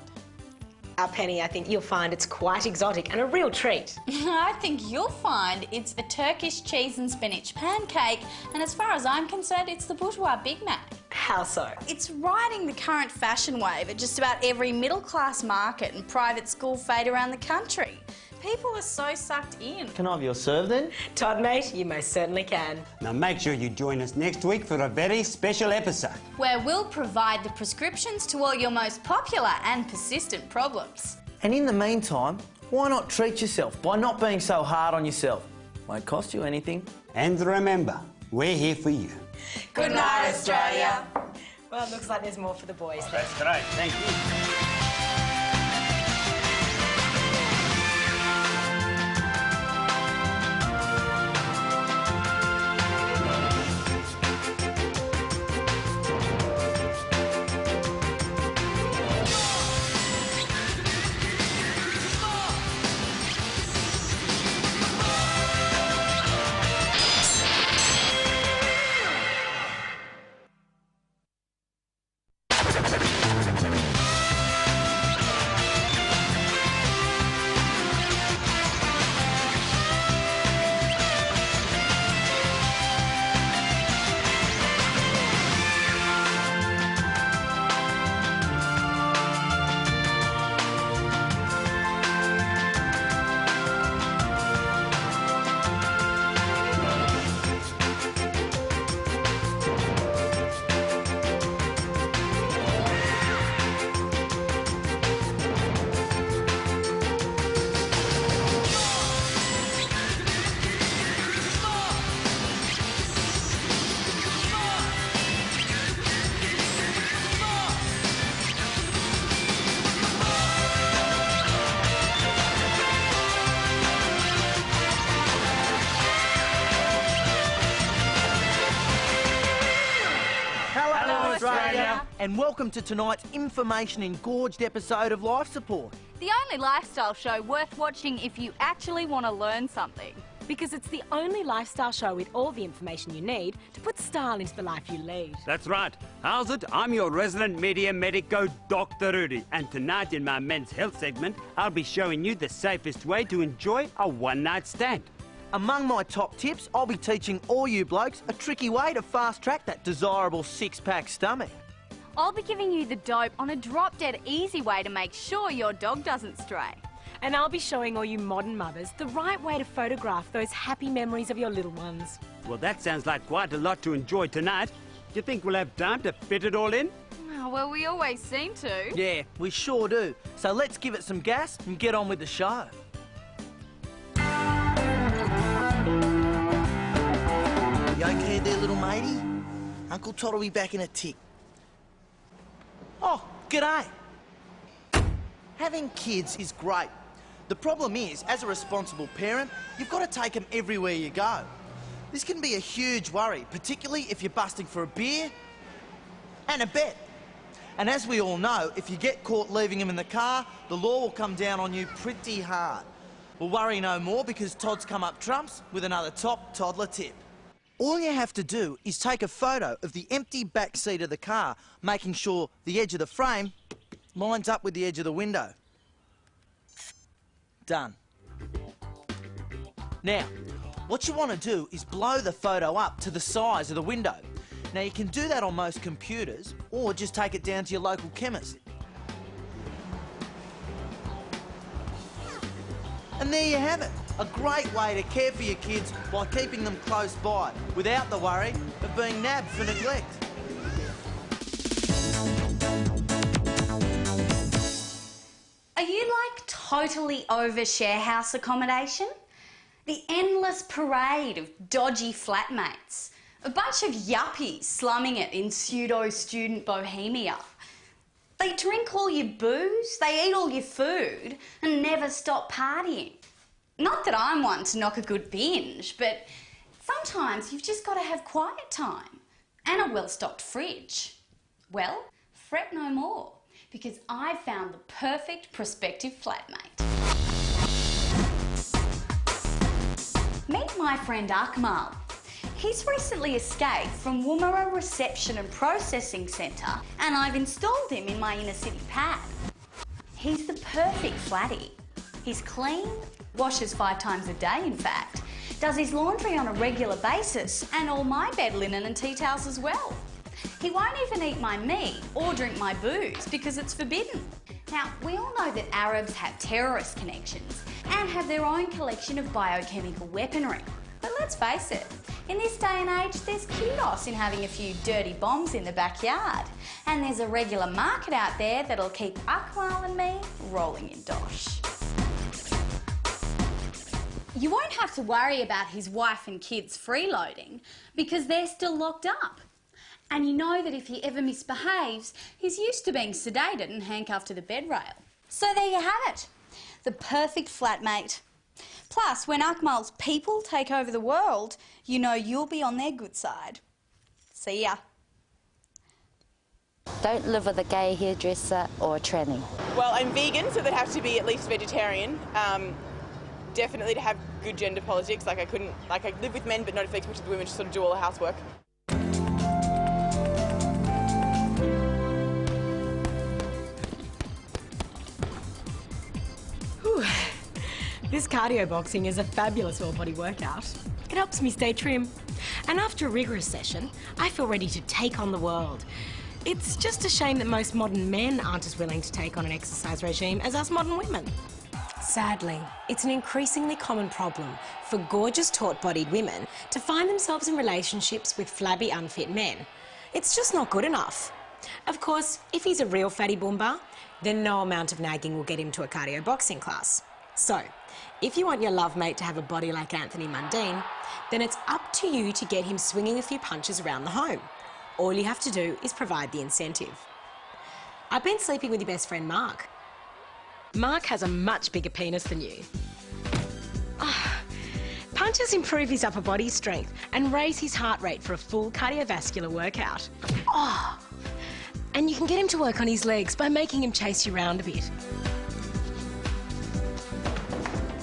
Penny, I think you'll find it's quite exotic and a real treat. I think you'll find it's a Turkish cheese and spinach pancake, and as far as I'm concerned, it's the bourgeois Big Mac. How so? It's riding the current fashion wave at just about every middle-class market and private school fete around the country. People are so sucked in. Can I have your serve then? Todd, mate, you most certainly can. Now make sure you join us next week for a very special episode. Where we'll provide the prescriptions to all your most popular and persistent problems. And in the meantime, why not treat yourself by not being so hard on yourself? Won't cost you anything. And remember, we're here for you. Good night, Australia. Well, it looks like there's more for the boys then. That's great, thank you. And welcome to tonight's information-engorged episode of Life Support. The only lifestyle show worth watching if you actually want to learn something. Because it's the only lifestyle show with all the information you need to put style into the life you lead. That's right. How's it? I'm your resident media medico, Dr. Rudy. And tonight in my men's health segment, I'll be showing you the safest way to enjoy a one-night stand. Among my top tips, I'll be teaching all you blokes a tricky way to fast-track that desirable six-pack stomach. I'll be giving you the dope on a drop-dead easy way to make sure your dog doesn't stray. And I'll be showing all you modern mothers the right way to photograph those happy memories of your little ones. Well, that sounds like quite a lot to enjoy tonight. Do you think we'll have time to fit it all in? Oh, well, we always seem to. Yeah, we sure do. So let's give it some gas and get on with the show. You okay there, little matey? Uncle Todd will be back in a tick. Oh, g'day. Having kids is great. The problem is, as a responsible parent, you've got to take them everywhere you go. This can be a huge worry, particularly if you're busting for a beer and a bet. And as we all know, if you get caught leaving them in the car, the law will come down on you pretty hard. We'll worry no more because Todd's come up trumps with another top toddler tip. All you have to do is take a photo of the empty back seat of the car, making sure the edge of the frame lines up with the edge of the window. Done. Now, what you want to do is blow the photo up to the size of the window. Now, you can do that on most computers, or just take it down to your local chemist. And there you have it. A great way to care for your kids while keeping them close by, without the worry of being nabbed for neglect. Are you like totally over share house accommodation? The endless parade of dodgy flatmates. A bunch of yuppies slumming it in pseudo-student bohemia. They drink all your booze, they eat all your food, and never stop partying. Not that I'm one to knock a good binge, but sometimes you've just got to have quiet time and a well-stocked fridge. Well, fret no more, because I've found the perfect prospective flatmate. Meet my friend Akmal. He's recently escaped from Woomera Reception and Processing Centre, and I've installed him in my inner city pad. He's the perfect flatty. He's clean, washes 5 times a day in fact, does his laundry on a regular basis, and all my bed linen and tea towels as well. He won't even eat my meat or drink my booze because it's forbidden. Now, we all know that Arabs have terrorist connections and have their own collection of biochemical weaponry. But let's face it, in this day and age, there's kudos in having a few dirty bombs in the backyard. And there's a regular market out there that'll keep Akmal and me rolling in dosh. You won't have to worry about his wife and kids freeloading because they're still locked up. And you know that if he ever misbehaves, he's used to being sedated and handcuffed to the bed rail. So there you have it. The perfect flatmate. Plus, when Akmal's people take over the world, you know you'll be on their good side. See ya. Don't live with a gay hairdresser or a tranny. Well, I'm vegan, so they'd have to be at least vegetarian. Definitely to have good gender politics. Like I live with men but not expect the women to sort of do all the housework. Whew. This cardio boxing is a fabulous all-body workout. It helps me stay trim. And after a rigorous session, I feel ready to take on the world. It's just a shame that most modern men aren't as willing to take on an exercise regime as us modern women. Sadly, it's an increasingly common problem for gorgeous, taut-bodied women to find themselves in relationships with flabby, unfit men. It's just not good enough. Of course, if he's a real fatty boomba, then no amount of nagging will get him to a cardio boxing class. So, if you want your love mate to have a body like Anthony Mundine, then it's up to you to get him swinging a few punches around the home. All you have to do is provide the incentive. I've been sleeping with your best friend, Mark. Mark has a much bigger penis than you. Punches improve his upper body strength and raise his heart rate for a full cardiovascular workout. And you can get him to work on his legs by making him chase you around a bit.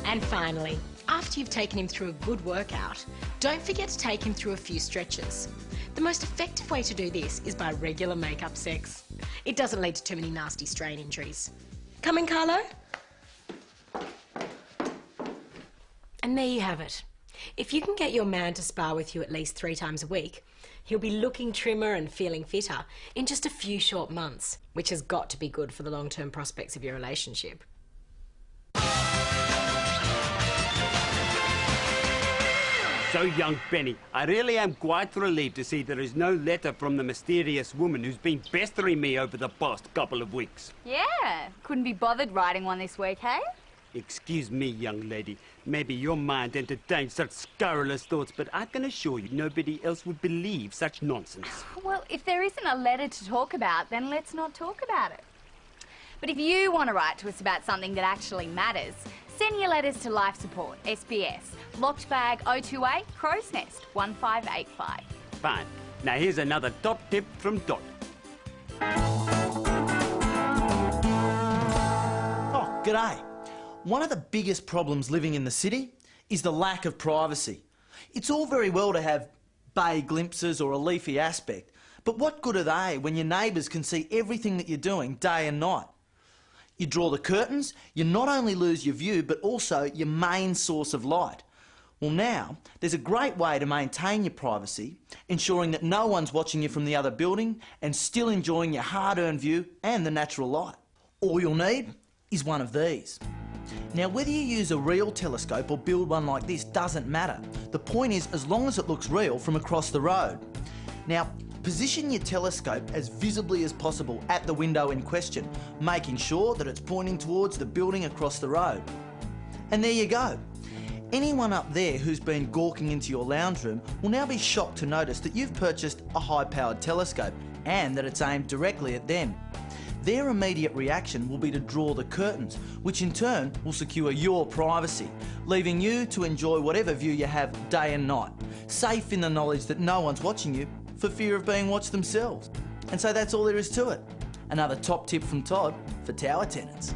And finally, after you've taken him through a good workout, don't forget to take him through a few stretches. The most effective way to do this is by regular make-up sex. It doesn't lead to too many nasty strain injuries. Come in, Carlo. And there you have it. If you can get your man to spar with you at least 3 times a week, he'll be looking trimmer and feeling fitter in just a few short months, which has got to be good for the long-term prospects of your relationship. So, young Benny, I really am quite relieved to see there is no letter from the mysterious woman who's been pestering me over the past couple of weeks. Yeah, couldn't be bothered writing one this week, hey? Excuse me, young lady. Maybe your mind entertains such scurrilous thoughts, but I can assure you nobody else would believe such nonsense. Well, if there isn't a letter to talk about, then let's not talk about it. But if you want to write to us about something that actually matters, send your letters to Life Support, SBS, Locked Bag 028, Crow's Nest 1585. Fine. Now here's another top tip from Dot. Oh, g'day. One of the biggest problems living in the city is the lack of privacy. It's all very well to have bay glimpses or a leafy aspect, but what good are they when your neighbours can see everything that you're doing day and night? You draw the curtains, you not only lose your view, but also your main source of light. Well, now, there's a great way to maintain your privacy, ensuring that no one's watching you from the other building and still enjoying your hard-earned view and the natural light. All you'll need is one of these. Now, whether you use a real telescope or build one like this doesn't matter. The point is, as long as it looks real from across the road. Now, position your telescope as visibly as possible at the window in question, making sure that it's pointing towards the building across the road. And there you go. Anyone up there who's been gawking into your lounge room will now be shocked to notice that you've purchased a high-powered telescope and that it's aimed directly at them. Their immediate reaction will be to draw the curtains, which in turn will secure your privacy, leaving you to enjoy whatever view you have day and night, safe in the knowledge that no one's watching you for fear of being watched themselves. And so that's all there is to it. Another top tip from Todd for tower tenants.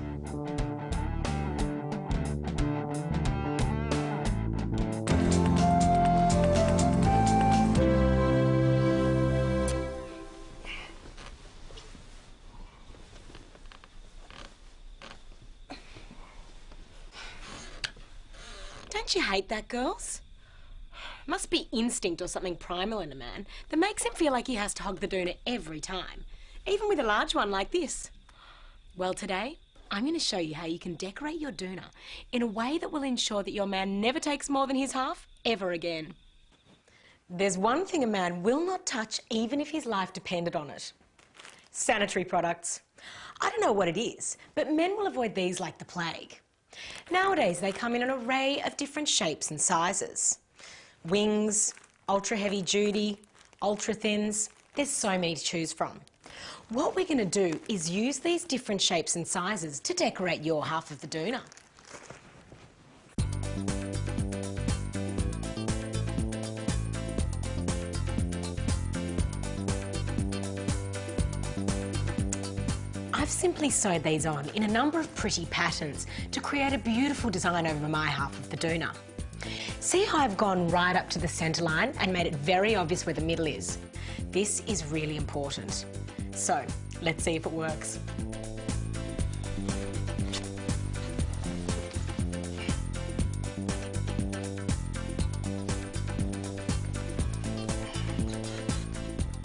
Don't you hate that, girls? Must be instinct or something primal in a man that makes him feel like he has to hog the doona every time, even with a large one like this. Well, today, I'm going to show you how you can decorate your doona in a way that will ensure that your man never takes more than his half ever again. There's one thing a man will not touch even if his life depended on it. Sanitary products. I don't know what it is, but men will avoid these like the plague. Nowadays, they come in an array of different shapes and sizes. Wings, ultra heavy duty, ultra thins. There's so many to choose from. What we're going to do is use these different shapes and sizes to decorate your half of the doona. I've simply sewed these on in a number of pretty patterns to create a beautiful design over my half of the doona. See how I've gone right up to the centre line and made it very obvious where the middle is? This is really important. So, let's see if it works.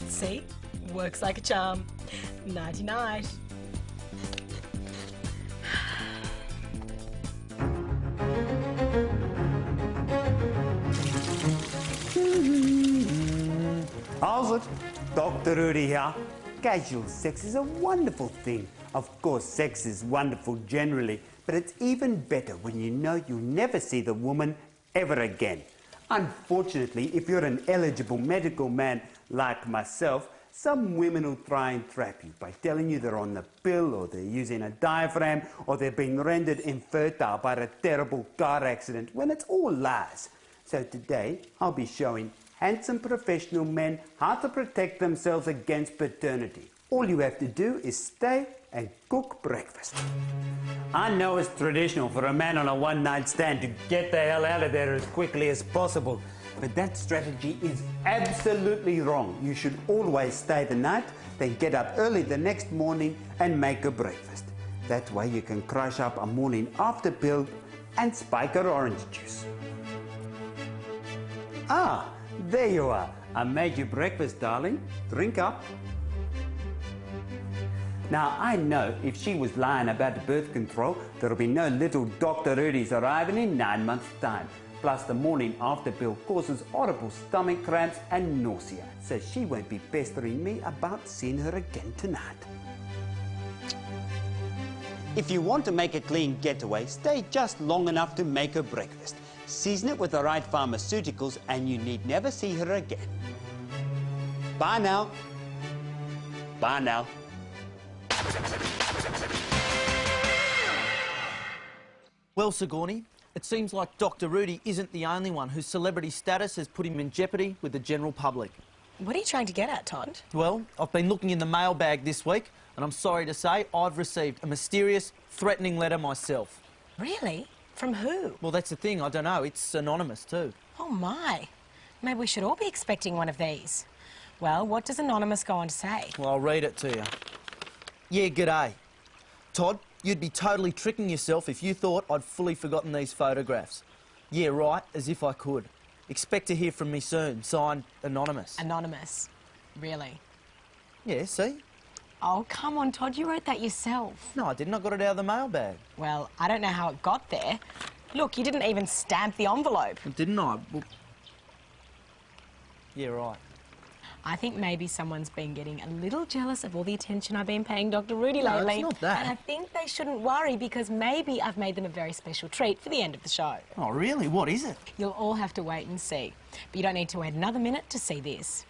See? Works like a charm. Nighty-night. How's it? Dr. Rudy here. Casual sex is a wonderful thing. Of course, sex is wonderful generally, but it's even better when you know you'll never see the woman ever again. Unfortunately, if you're an eligible medical man like myself, some women will try and trap you by telling you they're on the pill, or they're using a diaphragm, or they're being rendered infertile by a terrible car accident, when it's all lies. So today, I'll be showing handsome professional men how to protect themselves against paternity. All you have to do is stay and cook breakfast. I know it's traditional for a man on a one-night stand to get the hell out of there as quickly as possible, but that strategy is absolutely wrong. You should always stay the night, then get up early the next morning and make a breakfast. That way you can crush up a morning after pill and spike her orange juice. Ah, there you are. I made you breakfast, darling. Drink up. Now, I know if she was lying about birth control, there'll be no little Dr. Rudy's arriving in 9 months' time. Plus, the morning after pill causes horrible stomach cramps and nausea, so she won't be pestering me about seeing her again tonight. If you want to make a clean getaway, stay just long enough to make her breakfast. Season it with the right pharmaceuticals and you need never see her again. Bye now. Bye now. Well, Sigourney, it seems like Dr. Rudy isn't the only one whose celebrity status has put him in jeopardy with the general public. What are you trying to get at, Todd? Well, I've been looking in the mailbag this week, and I'm sorry to say I've received a mysterious, threatening letter myself. Really? From who? Well, that's the thing, I don't know. It's anonymous too. Oh my. Maybe we should all be expecting one of these. Well, what does Anonymous go on to say? Well, I'll read it to you. Yeah, g'day. Todd, you'd be totally tricking yourself if you thought I'd fully forgotten these photographs. Yeah, right, as if I could. Expect to hear from me soon. Signed, Anonymous. Anonymous? Really? Yeah, see? Oh, come on, Todd, you wrote that yourself. No, I didn't. I got it out of the mailbag. Well, I don't know how it got there. Look, you didn't even stamp the envelope. Didn't I? Well... Yeah, right. I think maybe someone's been getting a little jealous of all the attention I've been paying Dr. Rudy lately. No, it's not that. And I think they shouldn't worry because maybe I've made them a very special treat for the end of the show. Oh, really? What is it? You'll all have to wait and see. But you don't need to wait another minute to see this.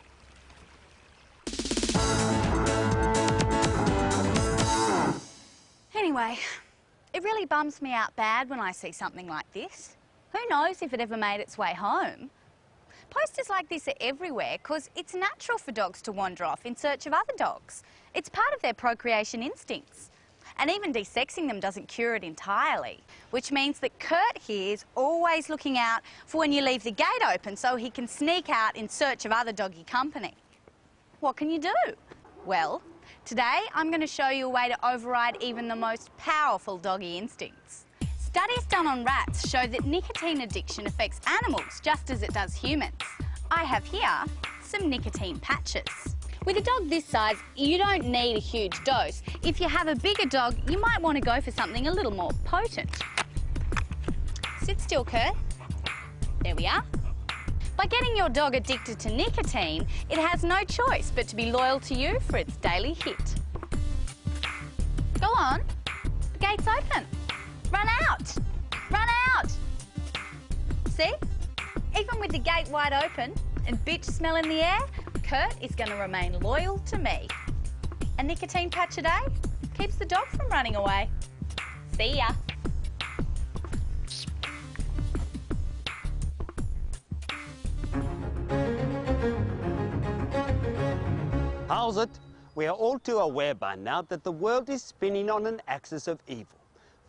Anyway, it really bums me out bad when I see something like this. Who knows if it ever made its way home? Posters like this are everywhere because it's natural for dogs to wander off in search of other dogs. It's part of their procreation instincts. And even desexing them doesn't cure it entirely, which means that Kurt here is always looking out for when you leave the gate open so he can sneak out in search of other doggy company. What can you do? Well, today I'm going to show you a way to override even the most powerful doggy instincts. Studies done on rats show that nicotine addiction affects animals just as it does humans. I have here some nicotine patches. With a dog this size, you don't need a huge dose. If you have a bigger dog, you might want to go for something a little more potent. Sit still, Kurt. There we are. By getting your dog addicted to nicotine, it has no choice but to be loyal to you for its daily hit. Go on. The gate's open. Run out. Run out. See? Even with the gate wide open and bitch smell in the air, Kurt is going to remain loyal to me. A nicotine patch a day keeps the dog from running away. See ya. How's it? We are all too aware by now that the world is spinning on an axis of evil.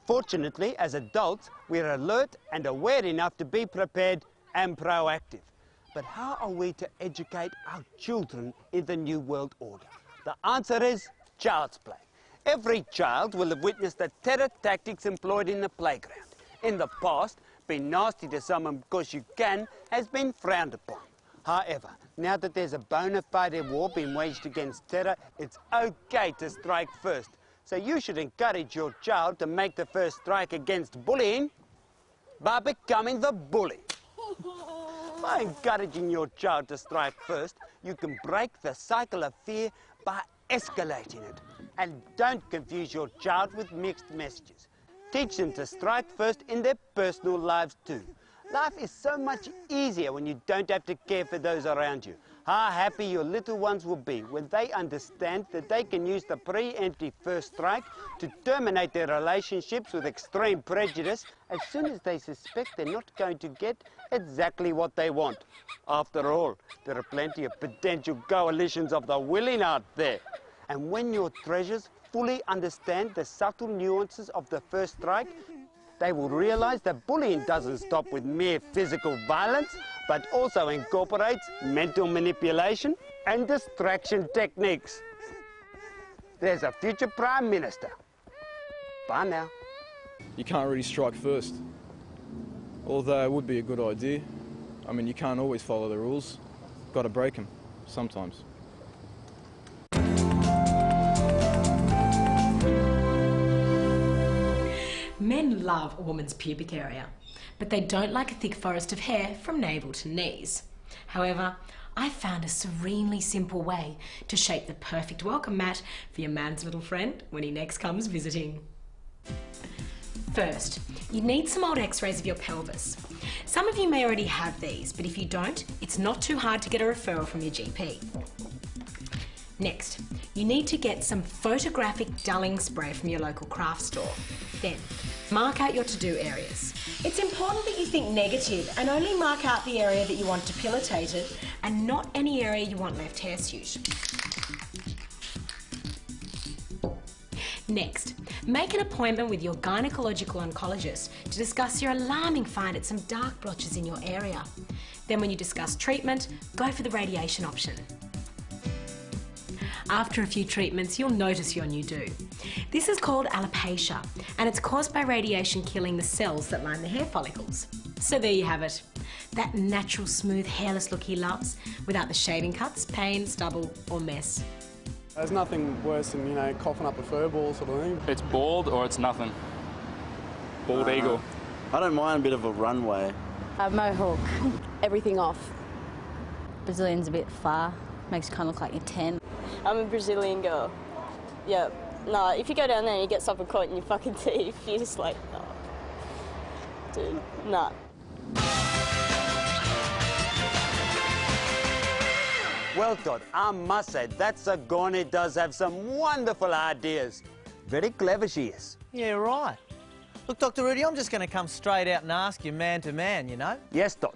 Fortunately, as adults, we're alert and aware enough to be prepared and proactive. But how are we to educate our children in the new world order? The answer is child's play. Every child will have witnessed the terror tactics employed in the playground. In the past, being nasty to someone because you can has been frowned upon. However, now that there's a bona fide war being waged against terror, it's okay to strike first. So you should encourage your child to make the first strike against bullying by becoming the bully. By encouraging your child to strike first, you can break the cycle of fear by escalating it. And don't confuse your child with mixed messages. Teach them to strike first in their personal lives too. Life is so much easier when you don't have to care for those around you. How happy your little ones will be when they understand that they can use the preemptive first strike to terminate their relationships with extreme prejudice as soon as they suspect they're not going to get exactly what they want. After all, there are plenty of potential coalitions of the willing out there. And when your treasures fully understand the subtle nuances of the first strike, they will realise that bullying doesn't stop with mere physical violence, but also incorporates mental manipulation and distraction techniques. There's a future Prime Minister. Bye now. You can't really strike first, although it would be a good idea. I mean, you can't always follow the rules. Got to break them sometimes. Men love a woman's pubic area, but they don't like a thick forest of hair from navel to knees. However, I found a serenely simple way to shape the perfect welcome mat for your man's little friend when he next comes visiting. First, you need some old x-rays of your pelvis. Some of you may already have these, but if you don't, it's not too hard to get a referral from your GP. Next, you need to get some photographic dulling spray from your local craft store. Then, mark out your to-do areas. It's important that you think negative and only mark out the area that you want depilated and not any area you want left hirsute. Next, make an appointment with your gynecological oncologist to discuss your alarming find at some dark blotches in your area. Then when you discuss treatment, go for the radiation option. After a few treatments, you'll notice your new do. This is called alopecia, and it's caused by radiation killing the cells that line the hair follicles. So there you have it. That natural, smooth, hairless look he loves, without the shaving cuts, pain, stubble, or mess. There's nothing worse than, you know, coughing up a fur ball sort of thing. It's bald or it's nothing. Bald eagle. I don't mind a bit of a runway. Mohawk. Everything off. Brazilian's a bit far. Makes you kind of look like you're 10. I'm a Brazilian girl. Yeah. No, if you go down there and you get something caught in your fucking teeth, you're just like, oh. Dude, nah. Well, Todd, I must say that Sigourney does have some wonderful ideas. Very clever she is. Yeah, right. Look, Dr. Rudy, I'm just going to come straight out and ask you man to man, you know? Yes, Todd.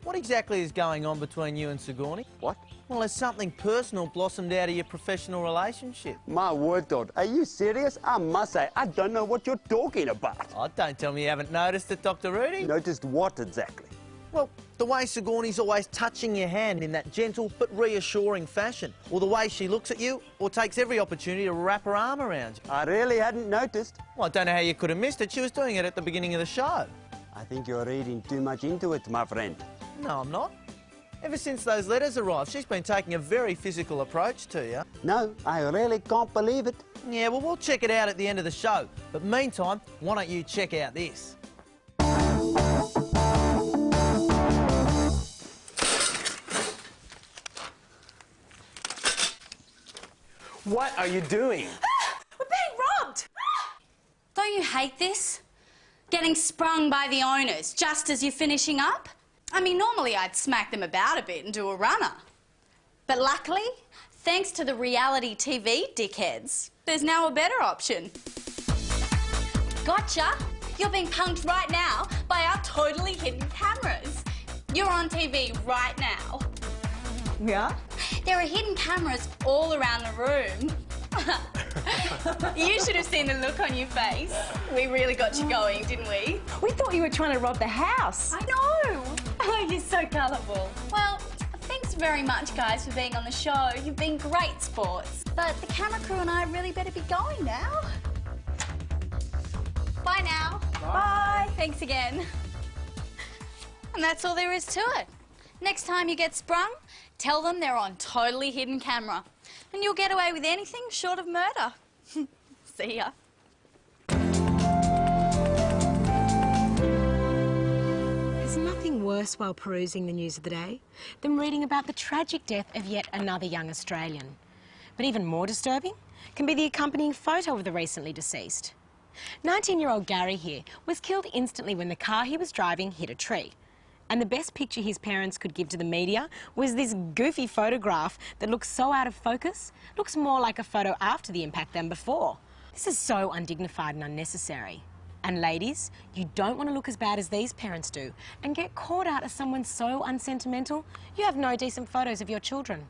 What exactly is going on between you and Sigourney? What? Well, has something personal blossomed out of your professional relationship? My word, Todd, are you serious? I must say, I don't know what you're talking about. Oh, don't tell me you haven't noticed it, Dr. Rudy. Noticed what exactly? Well, the way Sigourney's always touching your hand in that gentle but reassuring fashion, or the way she looks at you, or takes every opportunity to wrap her arm around you. I really hadn't noticed. Well, I don't know how you could have missed it. She was doing it at the beginning of the show. I think you're reading too much into it, my friend. No, I'm not. Ever since those letters arrived, she's been taking a very physical approach to you. No, I really can't believe it. Yeah, well, we'll check it out at the end of the show. But meantime, why don't you check out this? What are you doing? We're being robbed! Don't you hate this? Getting sprung by the owners just as you're finishing up? I mean, normally I'd smack them about a bit and do a runner. But luckily, thanks to the reality TV dickheads, there's now a better option. Gotcha! You're being punked right now by our totally hidden cameras. You're on TV right now. Yeah? There are hidden cameras all around the room. You should have seen the look on your face. We really got you going, didn't we? We thought you were trying to rob the house. I know! Oh, you're so colourful. Well, thanks very much, guys, for being on the show. You've been great sports. But the camera crew and I really better be going now. Bye now. Bye. Thanks again. And that's all there is to it. Next time you get sprung, tell them they're on totally hidden camera. And you'll get away with anything short of murder. See ya. There's nothing worse while perusing the news of the day than reading about the tragic death of yet another young Australian. But even more disturbing can be the accompanying photo of the recently deceased. 19-year-old Gary here was killed instantly when the car he was driving hit a tree. And the best picture his parents could give to the media was this goofy photograph that looks so out of focus, looks more like a photo after the impact than before. This is so undignified and unnecessary. And ladies, you don't want to look as bad as these parents do and get caught out as someone so unsentimental you have no decent photos of your children.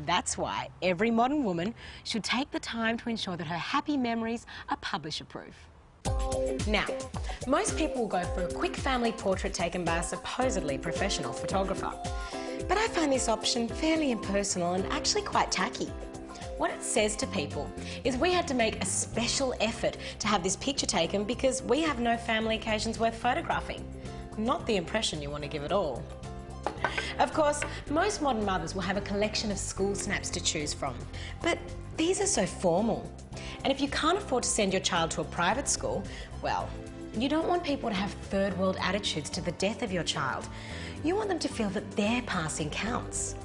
That's why every modern woman should take the time to ensure that her happy memories are publisher-proof. Now, most people will go for a quick family portrait taken by a supposedly professional photographer. But I find this option fairly impersonal and actually quite tacky. What it says to people is we had to make a special effort to have this picture taken because we have no family occasions worth photographing. Not the impression you want to give at all. Of course, most modern mothers will have a collection of school snaps to choose from, but these are so formal. And if you can't afford to send your child to a private school, well, you don't want people to have third world attitudes to the death of your child. You want them to feel that their passing counts.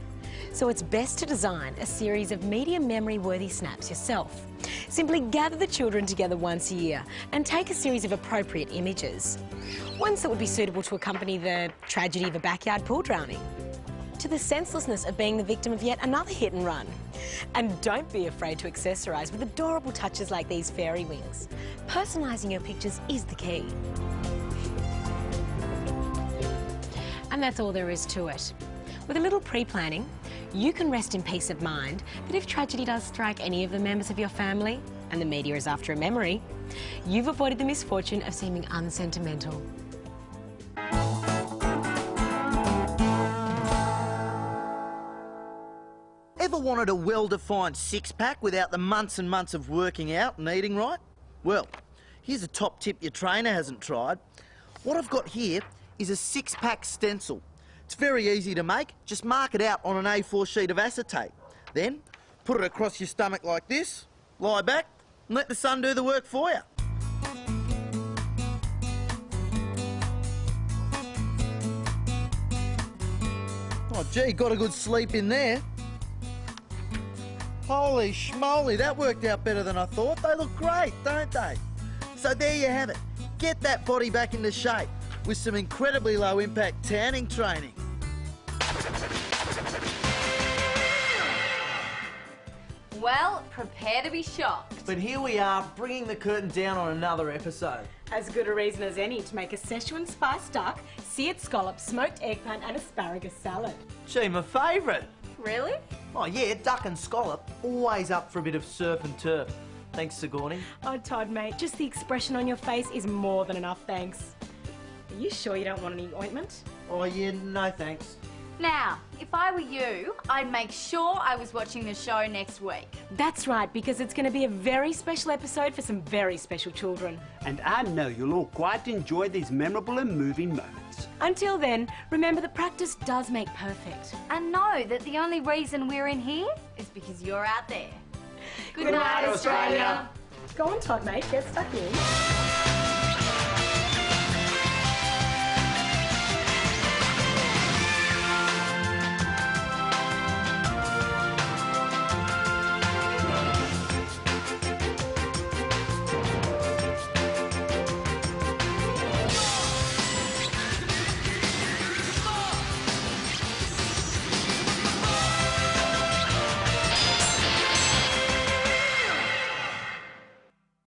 So it's best to design a series of media memory-worthy snaps yourself. Simply gather the children together once a year and take a series of appropriate images. Ones that would be suitable to accompany the tragedy of a backyard pool drowning, to the senselessness of being the victim of yet another hit and run. And don't be afraid to accessorise with adorable touches like these fairy wings. Personalising your pictures is the key. And that's all there is to it. With a little pre-planning, you can rest in peace of mind that if tragedy does strike any of the members of your family, and the media is after a memory, you've avoided the misfortune of seeming unsentimental. Ever wanted a well-defined six-pack without the months and months of working out and eating right? Well, here's a top tip your trainer hasn't tried. What I've got here is a six-pack stencil. It's very easy to make. Just mark it out on an A4 sheet of acetate. Then, put it across your stomach like this, lie back, and let the sun do the work for you. Oh, gee, got a good sleep in there. Holy schmoly, that worked out better than I thought. They look great, don't they? So there you have it. Get that body back into shape with some incredibly low-impact tanning training. Well, prepare to be shocked. But here we are, bringing the curtain down on another episode. As good a reason as any to make a Szechuan spice duck, seared scallop, smoked eggplant and asparagus salad. Gee, my favourite. Really? Oh yeah, duck and scallop, always up for a bit of surf and turf. Thanks, Sigourney. Oh, Todd, mate, just the expression on your face is more than enough thanks. Are you sure you don't want any ointment? Oh, yeah, no thanks. Now, if I were you, I'd make sure I was watching the show next week. That's right, because it's going to be a very special episode for some very special children. And I know you'll all quite enjoy these memorable and moving moments. Until then, remember that practice does make perfect. And know that the only reason we're in here is because you're out there. Good night, Australia. Go on, Todd, mate. Get stuck in.